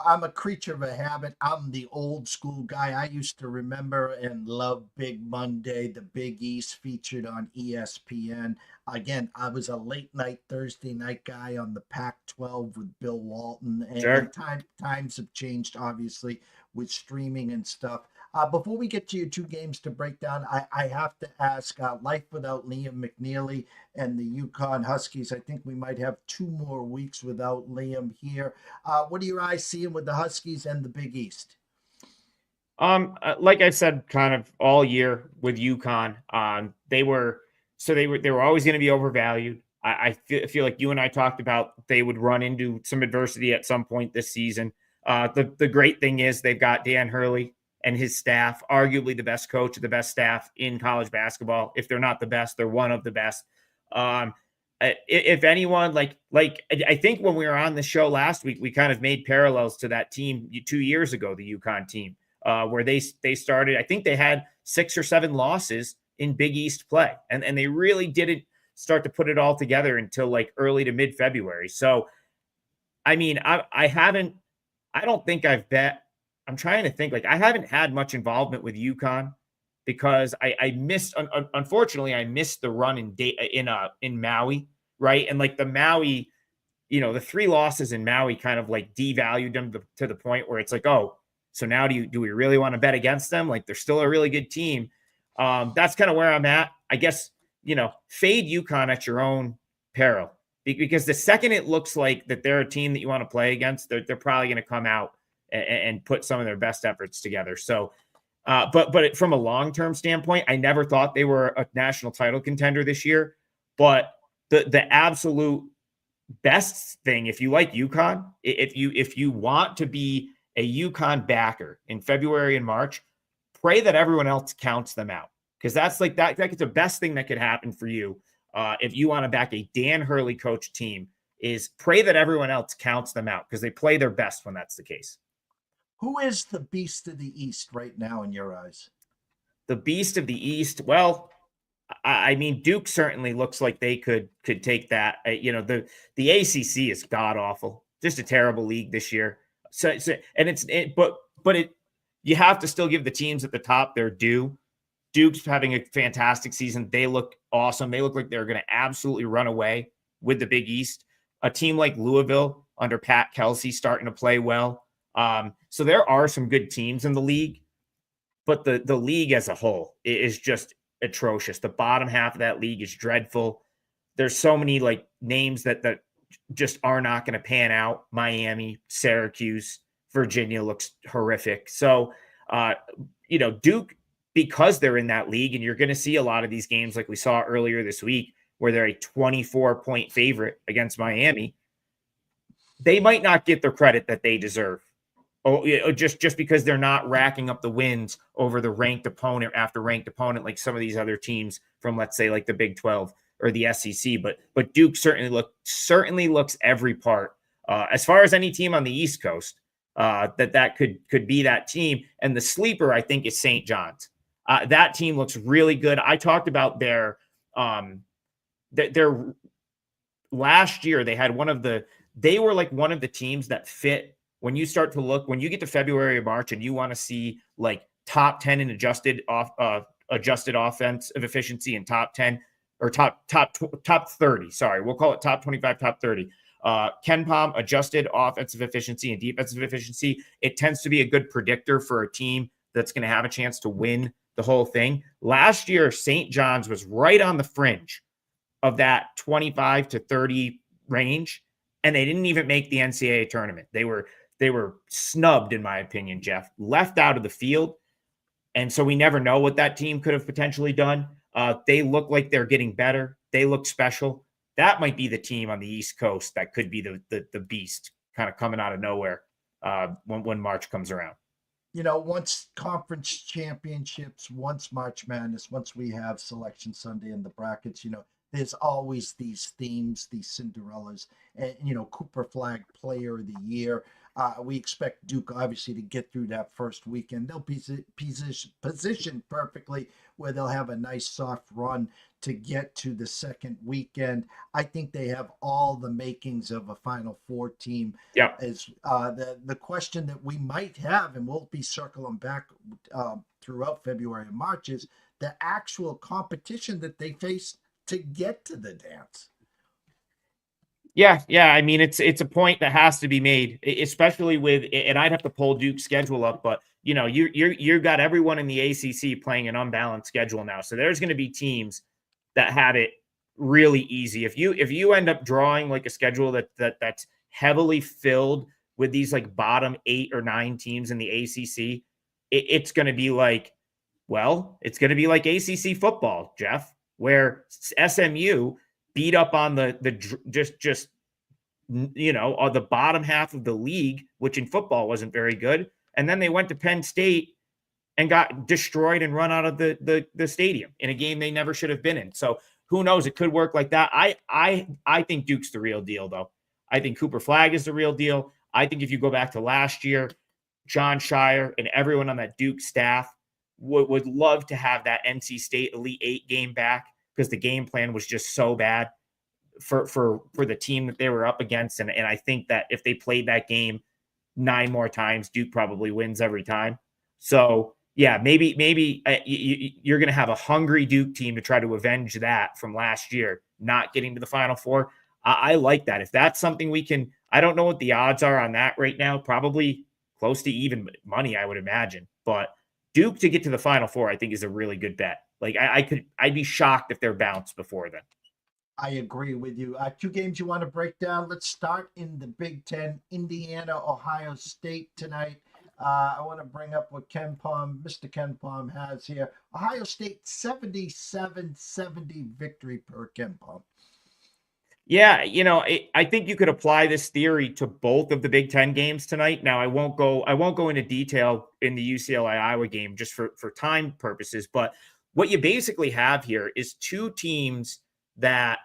I'm a creature of a habit. I'm the old school guy. I used to remember and love Big Monday, the Big East featured on ESPN. Again, I was a late night Thursday night guy on the Pac-12 with Bill Walton. And Sure. times have changed, obviously, with streaming and stuff. Before we get to your 2 games to break down, I have to ask, life without Liam McNeely and the Yukon Huskies. I think we might have 2 more weeks without Liam here. What are your eyes seeing with the Huskies and the Big East? Like I said, kind of all year with Yukon, they were always going to be overvalued. I feel like you and I talked about they would run into some adversity at some point this season. The great thing is they've got Dan Hurley and his staff, arguably the best coach of the best staff in college basketball. If they're not the best, they're one of the best. If anyone, I think when we were on the show last week, we kind of made parallels to that team 2 years ago, the Yukon team, where they started, I think they had 6 or 7 losses in Big East play. And they really didn't start to put it all together until like early to mid-February. So, I mean, I don't think I've bet. I'm trying to think. Like I haven't had much involvement with UConn because I missed. Unfortunately, I missed the run in Maui, right? And like the Maui, the 3 losses in Maui kind of like devalued them to the point where it's like, oh, so now do we really want to bet against them? Like they're still a really good team. That's kind of where I'm at. I guess fade UConn at your own peril. Because the second it looks like that they're a team that you want to play against, they're probably going to come out and put some of their best efforts together. So, but from a long-term standpoint, I never thought they were a national title contender this year. But the absolute best thing, if you like UConn, if you want to be a UConn backer in February and March, pray that everyone else counts them out. Because that's like that's the best thing that could happen for you. If you want to back a Dan Hurley coach team, is pray that everyone else counts them out because they play their best when that's the case. Who is the beast of the East right now in your eyes? The beast of the East. Well, I mean, Duke certainly looks like they could take that. The ACC is god awful, just a terrible league this year. But you have to still give the teams at the top their due. Duke's having a fantastic season. They look awesome. They look like they're going to absolutely run away with the Big East. A team like Louisville under Pat Kelsey starting to play well. So there are some good teams in the league, but the league as a whole is just atrocious. The bottom half of that league is dreadful. There's so many like names that just are not going to pan out. Miami, Syracuse, Virginia looks horrific. So, Duke, because they're in that league, and you're going to see a lot of these games like we saw earlier this week, where they're a 24-point favorite against Miami, they might not get the credit that they deserve. Just because they're not racking up the wins over the ranked opponent after ranked opponent, like some of these other teams from, let's say, like the Big 12 or the SEC. But Duke certainly looks every part. As far as any team on the East Coast, that could be that team. And the sleeper, I think, is St. John's. That team looks really good. I talked about their last year. They were like one of the teams that fit. When you start to look, when you get to February or March and you want to see like top 10 in adjusted offensive efficiency and top 10 or top 30, sorry, we'll call it top 25, top 30. KenPom adjusted offensive efficiency and defensive efficiency. It tends to be a good predictor for a team that's going to have a chance to win the whole thing. Last year, St. John's was right on the fringe of that 25 to 30 range, and they didn't even make the NCAA tournament. They were snubbed, in my opinion, Jeff, left out of the field. And so we never know what that team could have potentially done. They look like they're getting better. They look special. That might be the team on the East Coast that could be the beast kind of coming out of nowhere when March comes around. Once conference championships, once March Madness, once we have Selection Sunday in the brackets, there's always these themes, these Cinderellas, and, Cooper Flag Player of the Year. We expect Duke, obviously, to get through that first weekend. They'll be positioned perfectly where they'll have a nice soft run to get to the second weekend. I think they have all the makings of a Final Four team. Yeah. As the question that we might have, and we'll be circling back throughout February and March, is the actual competition that they face to get to the dance. Yeah. I mean, it's a point that has to be made, especially with, and I'd have to pull Duke's schedule up, but you got everyone in the ACC playing an unbalanced schedule now, so there's going to be teams that have it really easy. If you end up drawing like a schedule that's heavily filled with these like bottom 8 or 9 teams in the ACC, it's going to be like, it's going to be like ACC football, Jeff, where SMU beat up on the bottom half of the league, which in football wasn't very good. And then they went to Penn State and got destroyed and run out of the stadium in a game they never should have been in. So who knows? It could work like that. I think Duke's the real deal, though. I think Cooper Flag is the real deal. I think if you go back to last year, John Shire and everyone on that Duke staff would love to have that NC State Elite 8 game back, because the game plan was just so bad for the team that they were up against. And I think that if they played that game 9 more times, Duke probably wins every time. So yeah, maybe you're going to have a hungry Duke team to try to avenge that from last year, not getting to the Final Four. I like that. If that's something we can, I don't know what the odds are on that right now, probably close to even money, I would imagine. But Duke to get to the Final Four, I think, is a really good bet. Like I'd be shocked if they're bounced before then. I agree with you. 2 games you want to break down. Let's start in the Big Ten. Indiana, Ohio State tonight. I want to bring up what Mr. KenPom has here. Ohio State 77-70 victory per KenPom. Yeah, I think you could apply this theory to both of the Big Ten games tonight. Now, I won't go into detail in the UCLA Iowa game just for time purposes, but what you basically have here is 2 teams that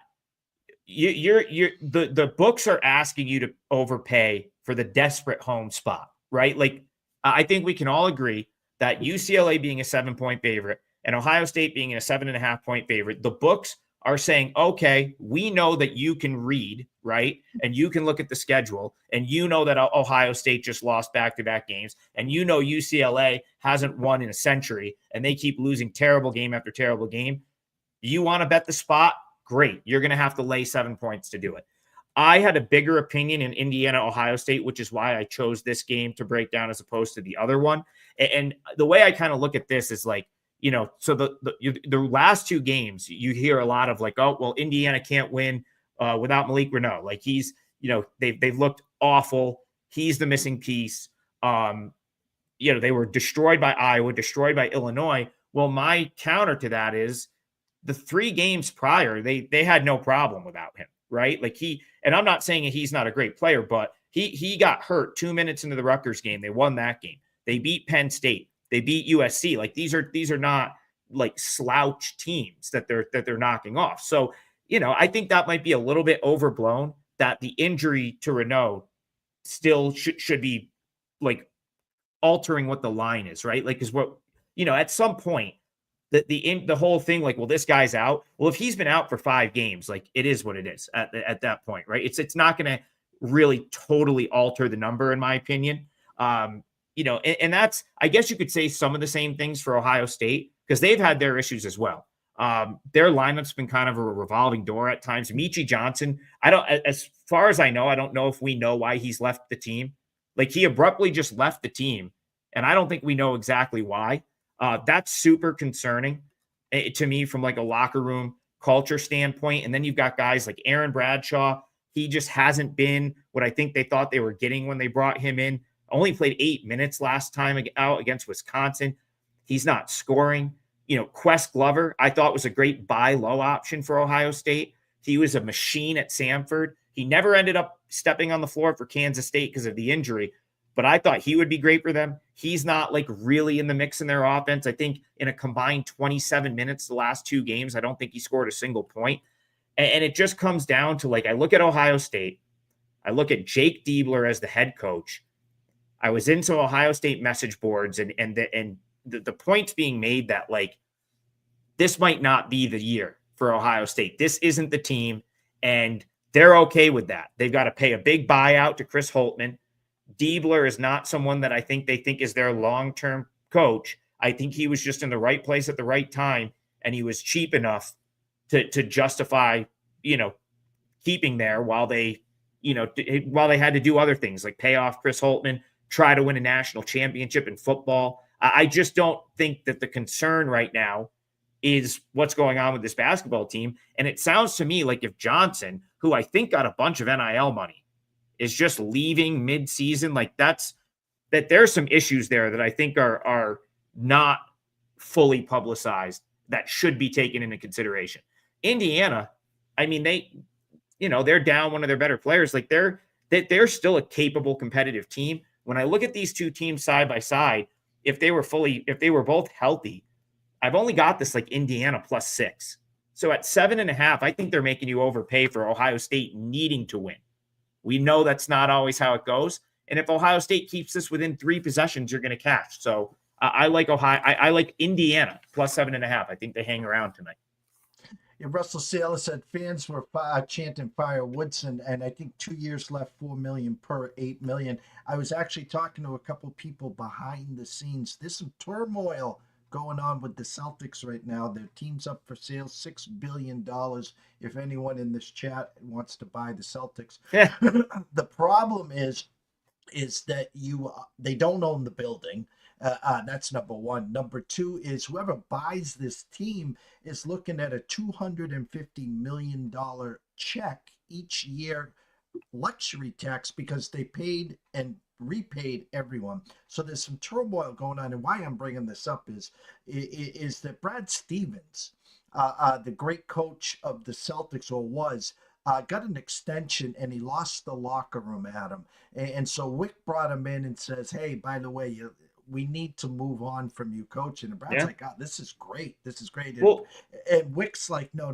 the books are asking you to overpay for the desperate home spot, right? Like, I think we can all agree that UCLA being a 7-point favorite and Ohio State being a 7.5-point favorite, the books are saying, okay, we know that you can read, right? And you can look at the schedule, and you know that Ohio State just lost back-to-back games, and you know UCLA hasn't won in a century, and they keep losing terrible game after terrible game. You want to bet the spot? Great. You're going to have to lay 7 points to do it. I had a bigger opinion in Indiana, Ohio State, which is why I chose this game to break down as opposed to the other one. And the way I kind of look at this is like, so the last 2 games, you hear a lot of like, oh, well, Indiana can't win without Malik Reneau. Like they've looked awful. He's the missing piece. They were destroyed by Iowa, destroyed by Illinois. Well, my counter to that is the 3 games prior, they had no problem without him, right? Like and I'm not saying he's not a great player, but he got hurt 2 minutes into the Rutgers game. They won that game. They beat Penn State. They beat USC. Like these are not like slouch teams that they're knocking off. So, I think that might be a little bit overblown, that the injury to Renaud still should be like altering what the line is, right? Like, because what, at some point the whole thing, like, well, this guy's out. Well, if he's been out for 5 games, like, it is what it is at that point, right? It's not going to really totally alter the number, in my opinion. And that's, I guess you could say some of the same things for Ohio State, because they've had their issues as well. Their lineup's been kind of a revolving door at times. Michi Johnson, as far as I don't know if we know why he's left the team. Like, he abruptly just left the team, and I don't think we know exactly why. That's super concerning to me from like a locker room culture standpoint. And then you've got guys like Aaron Bradshaw. He just hasn't been what I think they thought they were getting when they brought him in. Only played 8 minutes last time out against Wisconsin. He's not scoring. Quest Glover, I thought, was a great buy low option for Ohio State. He was a machine at Samford. He never ended up stepping on the floor for Kansas State because of the injury, but I thought he would be great for them. He's not like really in the mix in their offense. I think in a combined 27 minutes the last 2 games, I don't think he scored a single point. And it just comes down to, like, I look at Ohio State, I look at Jake Diebler as the head coach. I was into Ohio State message boards, and the point's being made that, like, this might not be the year for Ohio State. This isn't the team, and they're okay with that. They've got to pay a big buyout to Chris Holtmann. Diebler is not someone that I think they think is their long-term coach. I think he was just in the right place at the right time, and he was cheap enough to justify, keeping there while they had to do other things like pay off Chris Holtmann, try to win a national championship in football. I just don't think that the concern right now is what's going on with this basketball team. And it sounds to me like if Johnson, who I think got a bunch of NIL money, is just leaving mid-season, like that there's some issues there that I think are not fully publicized that should be taken into consideration. Indiana, I mean, they're down one of their better players. Like, they're still a capable competitive team. When I look at these 2 teams side by side, if they were both healthy, I've only got this like Indiana +6. So at 7.5, I think they're making you overpay for Ohio State needing to win. We know that's not always how it goes. And if Ohio State keeps this within 3 possessions, you're going to cash. So I like I like Indiana +7.5. I think they hang around tonight. Yeah, Russell Saylor said fans were chanting "Fire Woodson," and I think 2 years left, $4 million per $8 million. I was actually talking to a couple people behind the scenes. There's some turmoil going on with the Celtics right now. Their team's up for sale, $6 billion. If anyone in this chat wants to buy the Celtics, the problem is that they don't own the building. That's number one. Number two is whoever buys this team is looking at a $250 million check each year, luxury tax, because they paid and repaid everyone. So there's some turmoil going on. And why I'm bringing this up is that Brad Stevens, the great coach of the Celtics, or was, got an extension, and he lost the locker room, Adam. And so Wick brought him in and says, hey, by the way, we need to move on from you coaching. And Brad's like, God, this is great. This is great. And Wick's like, no.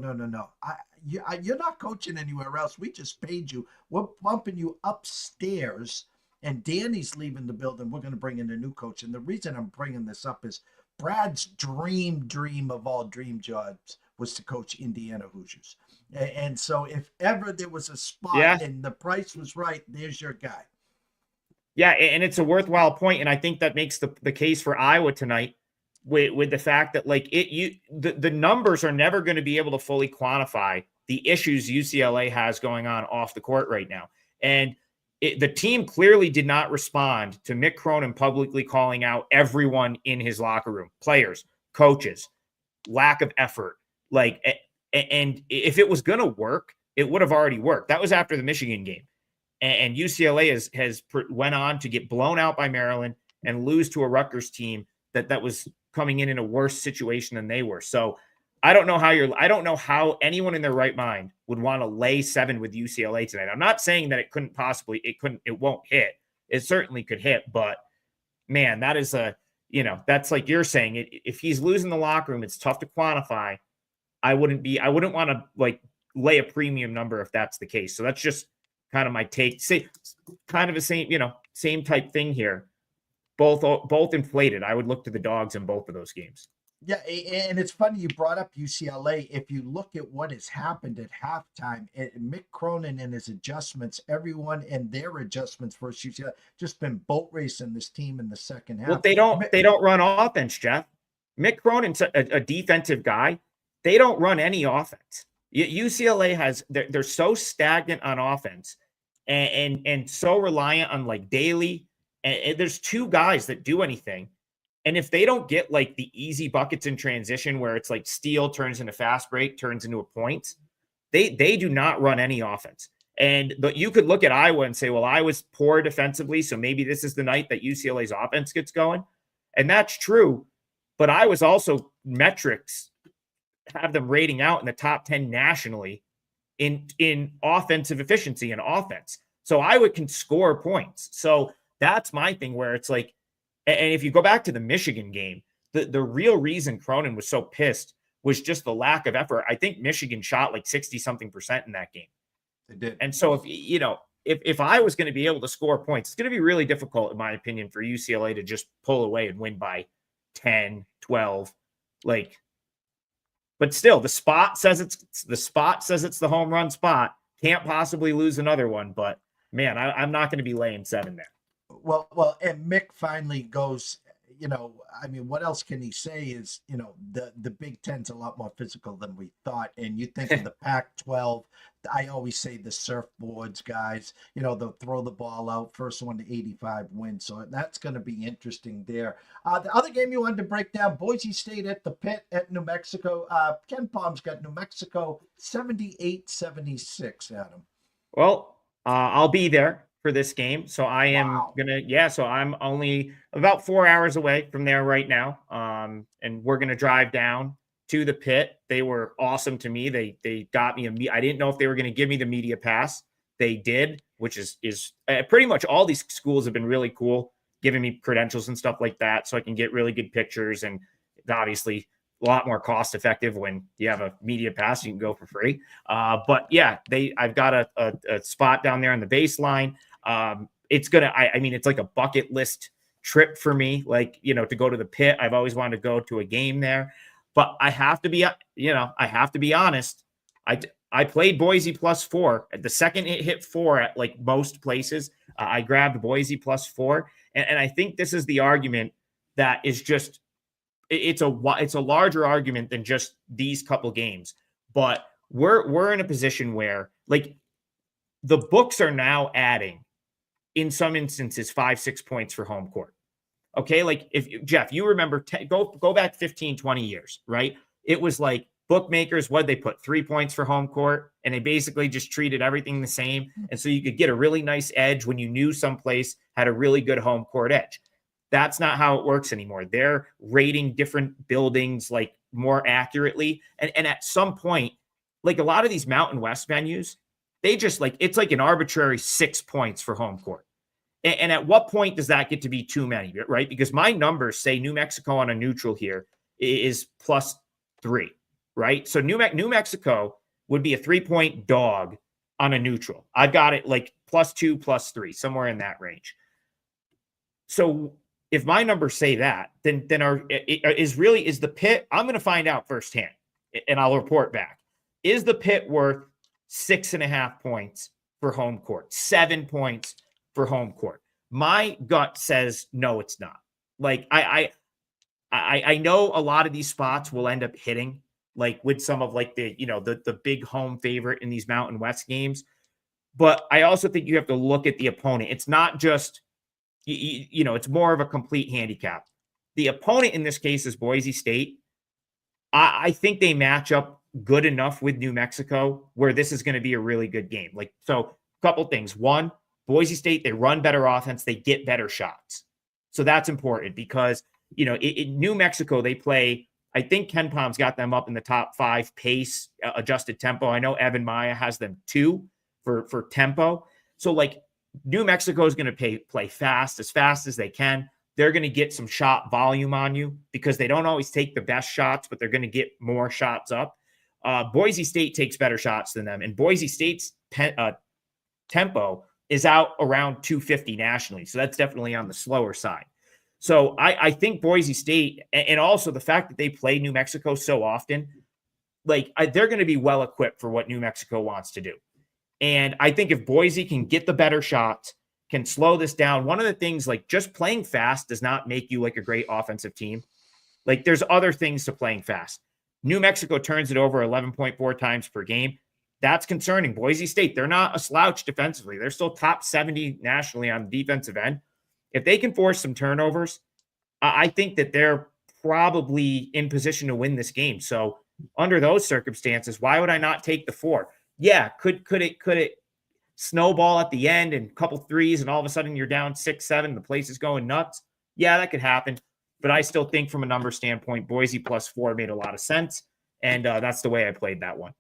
You're not coaching anywhere else. We just paid you. We're bumping you upstairs, and Danny's leaving the building. We're going to bring in a new coach. And the reason I'm bringing this up is Brad's dream of all dream jobs was to coach Indiana Hoosiers. And so if ever there was a spot and the price was right, there's your guy. Yeah, and it's a worthwhile point, and I think that makes the case for Iowa tonight with the fact that, like, the numbers are never going to be able to fully quantify the issues UCLA has going on off the court right now. And the team clearly did not respond to Mick Cronin publicly calling out everyone in his locker room, players, coaches, lack of effort. And if it was going to work, it would have already worked. That was after the Michigan game. And UCLA went on to get blown out by Maryland and lose to a Rutgers team that was coming in a worse situation than they were. So I don't know how anyone in their right mind would want to lay 7 with UCLA tonight. I'm not saying that it won't hit. It certainly could hit, but man, that is that's like you're saying, if he's losing the locker room, it's tough to quantify. I wouldn't want to like lay a premium number if that's the case. So that's just kind of my take. Say kind of the same type thing here. Both inflated. I would look to the dogs in both of those games. Yeah, and it's funny you brought up UCLA. If you look at what has happened at halftime, Mick Cronin and his adjustments, everyone and their adjustments for UCLA, just been boat racing this team in the second half. Well, they don't run offense, Jeff. Mick Cronin's a defensive guy. They don't run any offense. UCLA they're so stagnant on offense and so reliant on like Daly. And there's 2 guys that do anything. And if they don't get like the easy buckets in transition where it's like steal turns into fast break, turns into a point, they do not run any offense. And you could look at Iowa and say, well, Iowa's poor defensively, so maybe this is the night that UCLA's offense gets going. And that's true. But Iowa's also metrics have them rating out in the top 10 nationally in offensive efficiency and offense. So Iowa can score points. So that's my thing where it's like, and if you go back to the Michigan game, the real reason Cronin was so pissed was just the lack of effort. I think Michigan shot like 60-something% in that game. They did. And so if I was going to be able to score points, it's going to be really difficult, in my opinion, for UCLA to just pull away and win by 10, 12. But still, the spot says it's the home run spot. Can't possibly lose another one. But man, I'm not going to be laying 7 there. Well, and Mick finally goes, what else can he say is, the Big Ten's a lot more physical than we thought. And you think of the Pac-12, I always say the surfboards guys, they'll throw the ball out, first one to 85 wins. So that's going to be interesting there. The other game you wanted to break down, Boise State at the Pit at New Mexico. Ken Palm's got New Mexico 78-76, Adam. Well, I'll be there for this game. So I am so I'm only about 4 hours away from there right now. And we're going to drive down to the Pit. They were awesome to me. They got me I didn't know if they were going to give me the media pass. They did, which is pretty much all these schools have been really cool, giving me credentials and stuff like that. So I can get really good pictures, and obviously a lot more cost effective when you have a media pass, you can go for free. But yeah, I've got a spot down there on the baseline. It's like a bucket list trip for me, to go to the Pit. I've always wanted to go to a game there, but I have to be honest. I played Boise +4 at the second it hit 4 at like most places. I grabbed Boise +4. And I think this is the argument that is just, it's a larger argument than just these couple games, but we're in a position where like the books are now adding, in some instances, 5-6 points for home court. Okay. Like if Jeff, you remember, go back 15, 20 years, right? It was like bookmakers, what'd they put 3 points for home court? And they basically just treated everything the same. And so you could get a really nice edge when you knew someplace had a really good home court edge. That's not how it works anymore. They're rating different buildings like more accurately. And at some point, like a lot of these Mountain West venues, they just it's like an arbitrary 6 points for home court. And at what point does that get to be too many, right? Because my numbers say New Mexico on a neutral here is +3, right? So New Mexico would be a 3-point dog on a neutral. I've got it like +2, +3, somewhere in that range. So if my numbers say that, then is the Pit, I'm going to find out firsthand and I'll report back. Is the Pit worth 6.5 points for home court, 7 points for home court? My gut says no, it's not. Like I know a lot of these spots will end up hitting, like with some of like the big home favorite in these Mountain West games, but I also think you have to look at the opponent. It's not just it's more of a complete handicap. The opponent in this case is Boise State. I think they match up good enough with New Mexico where this is going to be a really good game. So a couple things. One, Boise State, they run better offense. They get better shots. So that's important because, in New Mexico, they play, I think Ken Palm's got them up in the top 5 pace adjusted tempo. I know Evan Maya has them 2 for tempo. So like New Mexico is going to play fast as they can. They're going to get some shot volume on you because they don't always take the best shots, but they're going to get more shots up. Boise State takes better shots than them, and Boise State's tempo is out around 250 nationally. So that's definitely on the slower side. So I think Boise State, and also the fact that they play New Mexico so often, they're going to be well equipped for what New Mexico wants to do. And I think if Boise can get the better shots, can slow this down, one of the things, just playing fast does not make you like a great offensive team. There's other things to playing fast. New Mexico turns it over 11.4 times per game. That's concerning. Boise State, they're not a slouch defensively. They're still top 70 nationally on the defensive end. If they can force some turnovers, I think that they're probably in position to win this game. So under those circumstances, why would I not take the 4? Yeah, could it snowball at the end and a couple threes and all of a sudden you're down 6-7, the place is going nuts? Yeah, that could happen. But I still think from a number standpoint, Boise +4 made a lot of sense. And that's the way I played that one.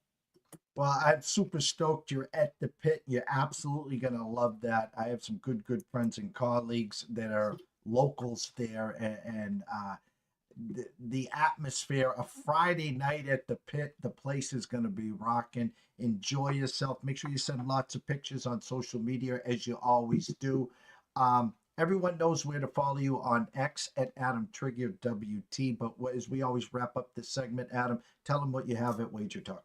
Well, I'm super stoked you're at the pit. You're absolutely going to love that. I have some good friends and colleagues that are locals there. And the atmosphere, a Friday night at the pit, the place is going to be rocking. Enjoy yourself. Make sure you send lots of pictures on social media, as you always do. Everyone knows where to follow you on X at Adam Trigger WT. But as we always wrap up this segment, Adam, tell them what you have at Wager Talk.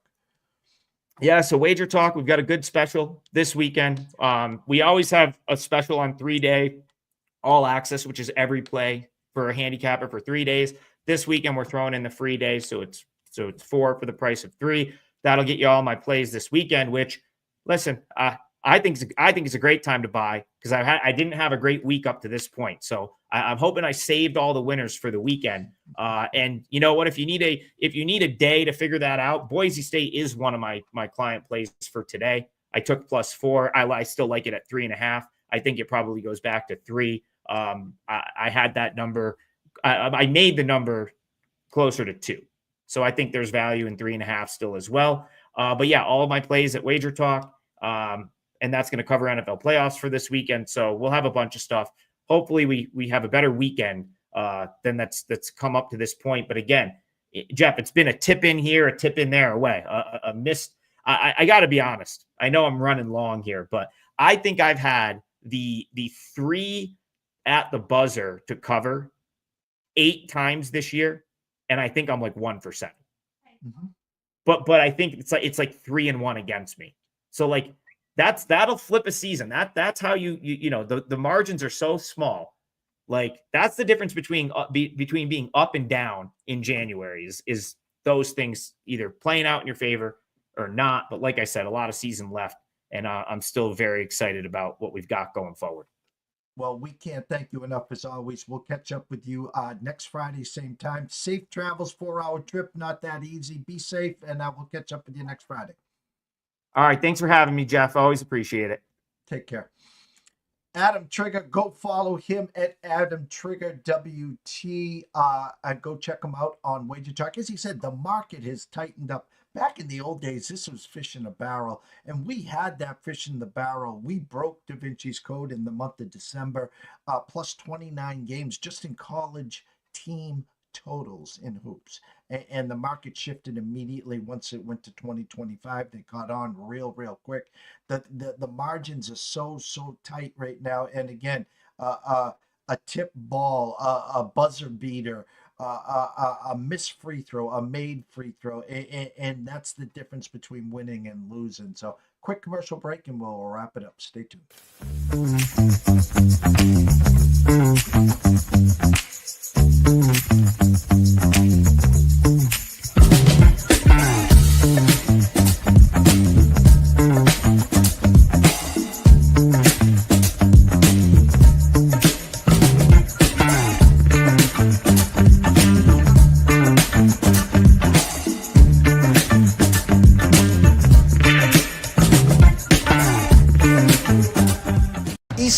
Yeah, so Wager Talk, we've got a good special this weekend. We always have a special on 3-day all access, which is every play for a handicapper for 3 days. This weekend, we're throwing in the free day, so it's 4 for the price of 3. That'll get you all my plays this weekend. Which, listen, I think it's a great time to buy because I didn't have a great week up to this point. So I'm hoping I saved all the winners for the weekend. And you know what? If you need a day to figure that out, Boise State is one of my client plays for today. I took +4. I still like it at 3.5. I think it probably goes back to 3. I had that number. I made the number closer to 2. So I think there's value in 3.5 still as well. But yeah, all of my plays at Wager Talk. And that's going to cover NFL playoffs for this weekend. So we'll have a bunch of stuff. Hopefully we have a better weekend than that's come up to this point. But again, Jeff, it's been a tip in here, a tip in there away, a missed. I got to be honest. I know I'm running long here, but I think I've had the 3 at the buzzer to cover 8 times this year. And I think I'm like 1 for 7. Mm-hmm. But I think it's like 3-1 against me. So that'll flip a season. That's how the margins are so small. That's the difference between being up and down in January is those things either playing out in your favor or not. But like I said, a lot of season left, and I'm still very excited about what we've got going forward. Well, we can't thank you enough as always. We'll catch up with you next Friday, same time. Safe travels, 4-hour trip, not that easy. Be safe, and we'll catch up with you next Friday. All right. Thanks for having me, Jeff. Always appreciate it. Take care. Adam Trigger, go follow him at Adam Trigger WT. And go check him out on Wager Talk. As he said, the market has tightened up. Back in the old days, this was fish in a barrel, and we had that fish in the barrel. We broke Da Vinci's Code in the month of December, plus 29 games just in college team totals in hoops. And the market shifted immediately once it went to 2025. They caught on real quick. The margins are so tight right now. And again, a tip ball, a buzzer beater, a missed free throw, a made free throw, and that's the difference between winning and losing. So quick commercial break and we'll wrap it up. Stay tuned.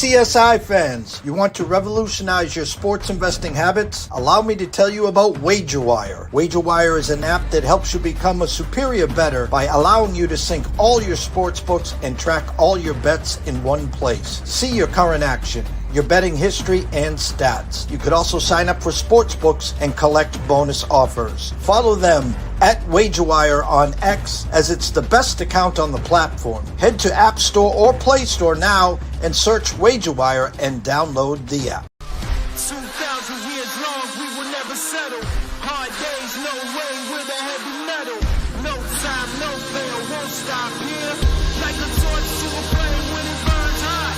CSI fans, you want to revolutionize your sports investing habits? Allow me to tell you about WagerWire. WagerWire is an app that helps you become a superior bettor by allowing you to sync all your sports books and track all your bets in one place. See your current action, your betting history, and stats. You could also sign up for sports books and collect bonus offers. Follow them at WagerWire on X, as it's the best account on the platform. Head to App Store or Play Store now and search WagerWire and download the app. 2,000 years long, we will never settle. Hard days, no rain with a heavy metal. No time, no fail, won't stop here. Like a torch to a flame when it burns hot.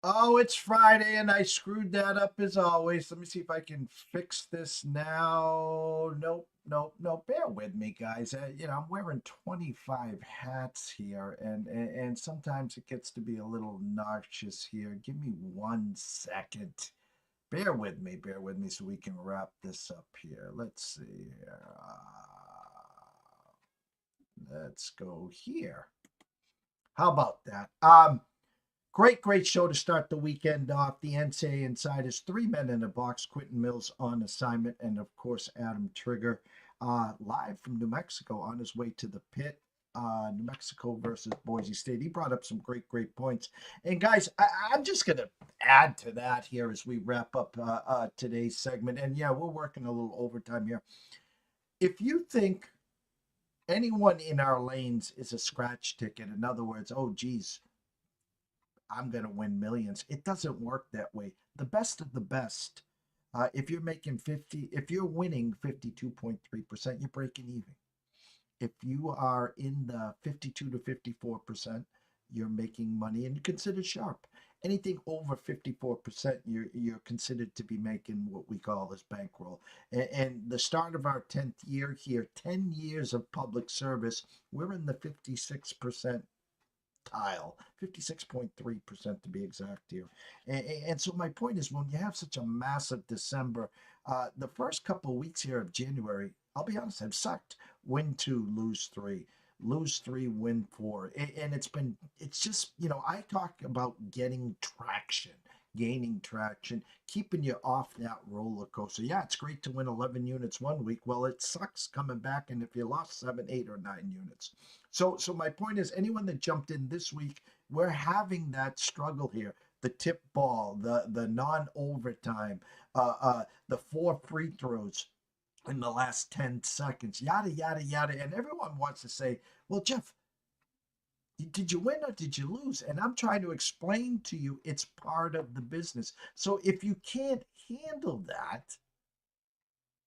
Oh, it's Friday, and I screwed that up as always. Let me see if I can fix this now. Nope. Bear with me, guys. I'm wearing 25 hats here, and sometimes it gets to be a little noxious here. Give me 1 second. Bear with me so we can wrap this up here. Let's see here. Let's go here. How about that? Great show to start the weekend off. The NCAA Insiders, 3 men in a box. Quentin Mills on assignment, and of course Adam Trigger, live from New Mexico on his way to the pit. New Mexico versus Boise State. He brought up some great points. And guys, I'm just gonna add to that here as we wrap up today's segment. And yeah, we're working a little overtime here. If you think anyone in our lanes is a scratch ticket, in other words, oh geez, I'm going to win millions. It doesn't work that way. The best of the best, if you're winning 52.3%, you're breaking even. If you are in the 52 to 54%, you're making money and you're considered sharp. Anything over 54%, you're considered to be making what we call this bankroll. And the start of our 10th year here, 10 years of public service, we're in the 56% tile, 56.3% to be exact here. And so my point is, when you have such a massive December, the first couple of weeks here of January, I'll be honest, have sucked. Win 2, lose 3. Lose 3, win 4. And it's just, I talk about gaining traction, keeping you off that roller coaster. Yeah, it's great to win 11 units 1 week. Well, it sucks coming back, and if you lost 7, 8, or 9 units. So my point is, anyone that jumped in this week, we're having that struggle here. The tip ball, the non-overtime, the 4 free throws in the last 10 seconds, yada, yada, yada. And everyone wants to say, well, Jeff, did you win or did you lose? And I'm trying to explain to you, it's part of the business. So if you can't handle that,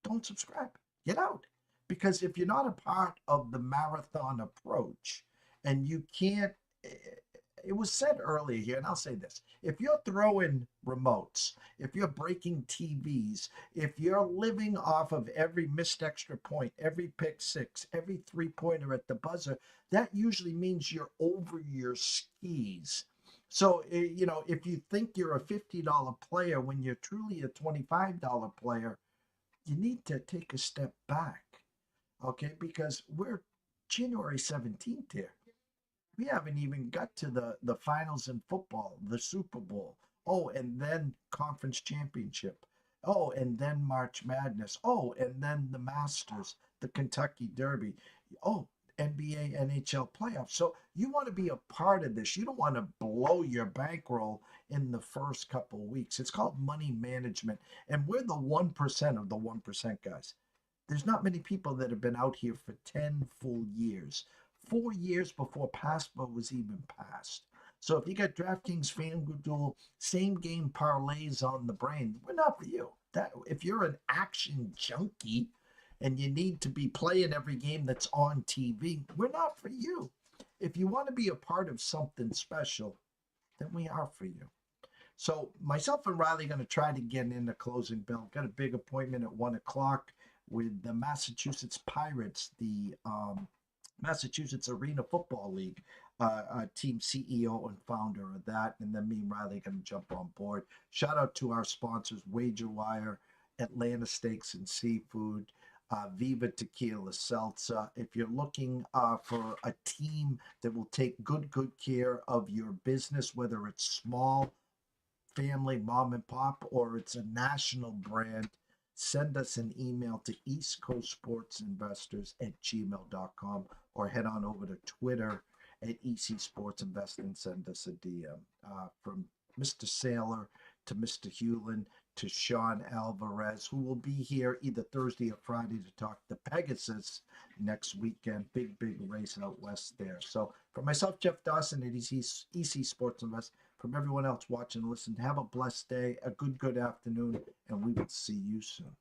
don't subscribe. Get out. Because if you're not a part of the marathon approach, and you can't, it was said earlier here, and I'll say this: if you're throwing remotes, if you're breaking TVs, if you're living off of every missed extra point, every pick six, every 3-pointer at the buzzer, that usually means you're over your skis. So, if you think you're a $50 player when you're truly a $25 player, you need to take a step back. Okay, because we're January 17th here. We haven't even got to the finals in football, the Super Bowl. Oh, and then conference championship. Oh, and then March Madness. Oh, and then the Masters, the Kentucky Derby. Oh, NBA, NHL playoffs. So you want to be a part of this. You don't want to blow your bankroll in the first couple of weeks. It's called money management. And we're the 1% of the 1%, guys. There's not many people that have been out here for 10 full years. 4 years before PASPA was even passed. So if you got DraftKings, FanDuel, same game parlays on the brain, we're not for you. That if you're an action junkie and you need to be playing every game that's on TV, we're not for you. If you want to be a part of something special, then we are for you. So myself and Riley are going to try to get in the closing bell. Got a big appointment at 1 o'clock with the Massachusetts Pirates, the Massachusetts Arena Football League. team CEO and founder of that. And then me and Riley are going to jump on board. Shout out to our sponsors, WagerWire, Atlanta Steaks and Seafood, Viva Tequila Seltzer. If you're looking for a team that will take good care of your business, whether it's small, family, mom and pop, or it's a national brand, send us an email to eastcoastsportsinvestors@gmail.com or head on over to Twitter at EC Sports Invest and send us a DM. From Mr. Saylor to Mr. Hewlin to Sean Alvarez, who will be here either Thursday or Friday to talk the Pegasus next weekend. Big race out west there. So for myself, Jeff Dawson at EC Sports Invest, from everyone else watching and listening, have a blessed day, a good afternoon, and we will see you soon.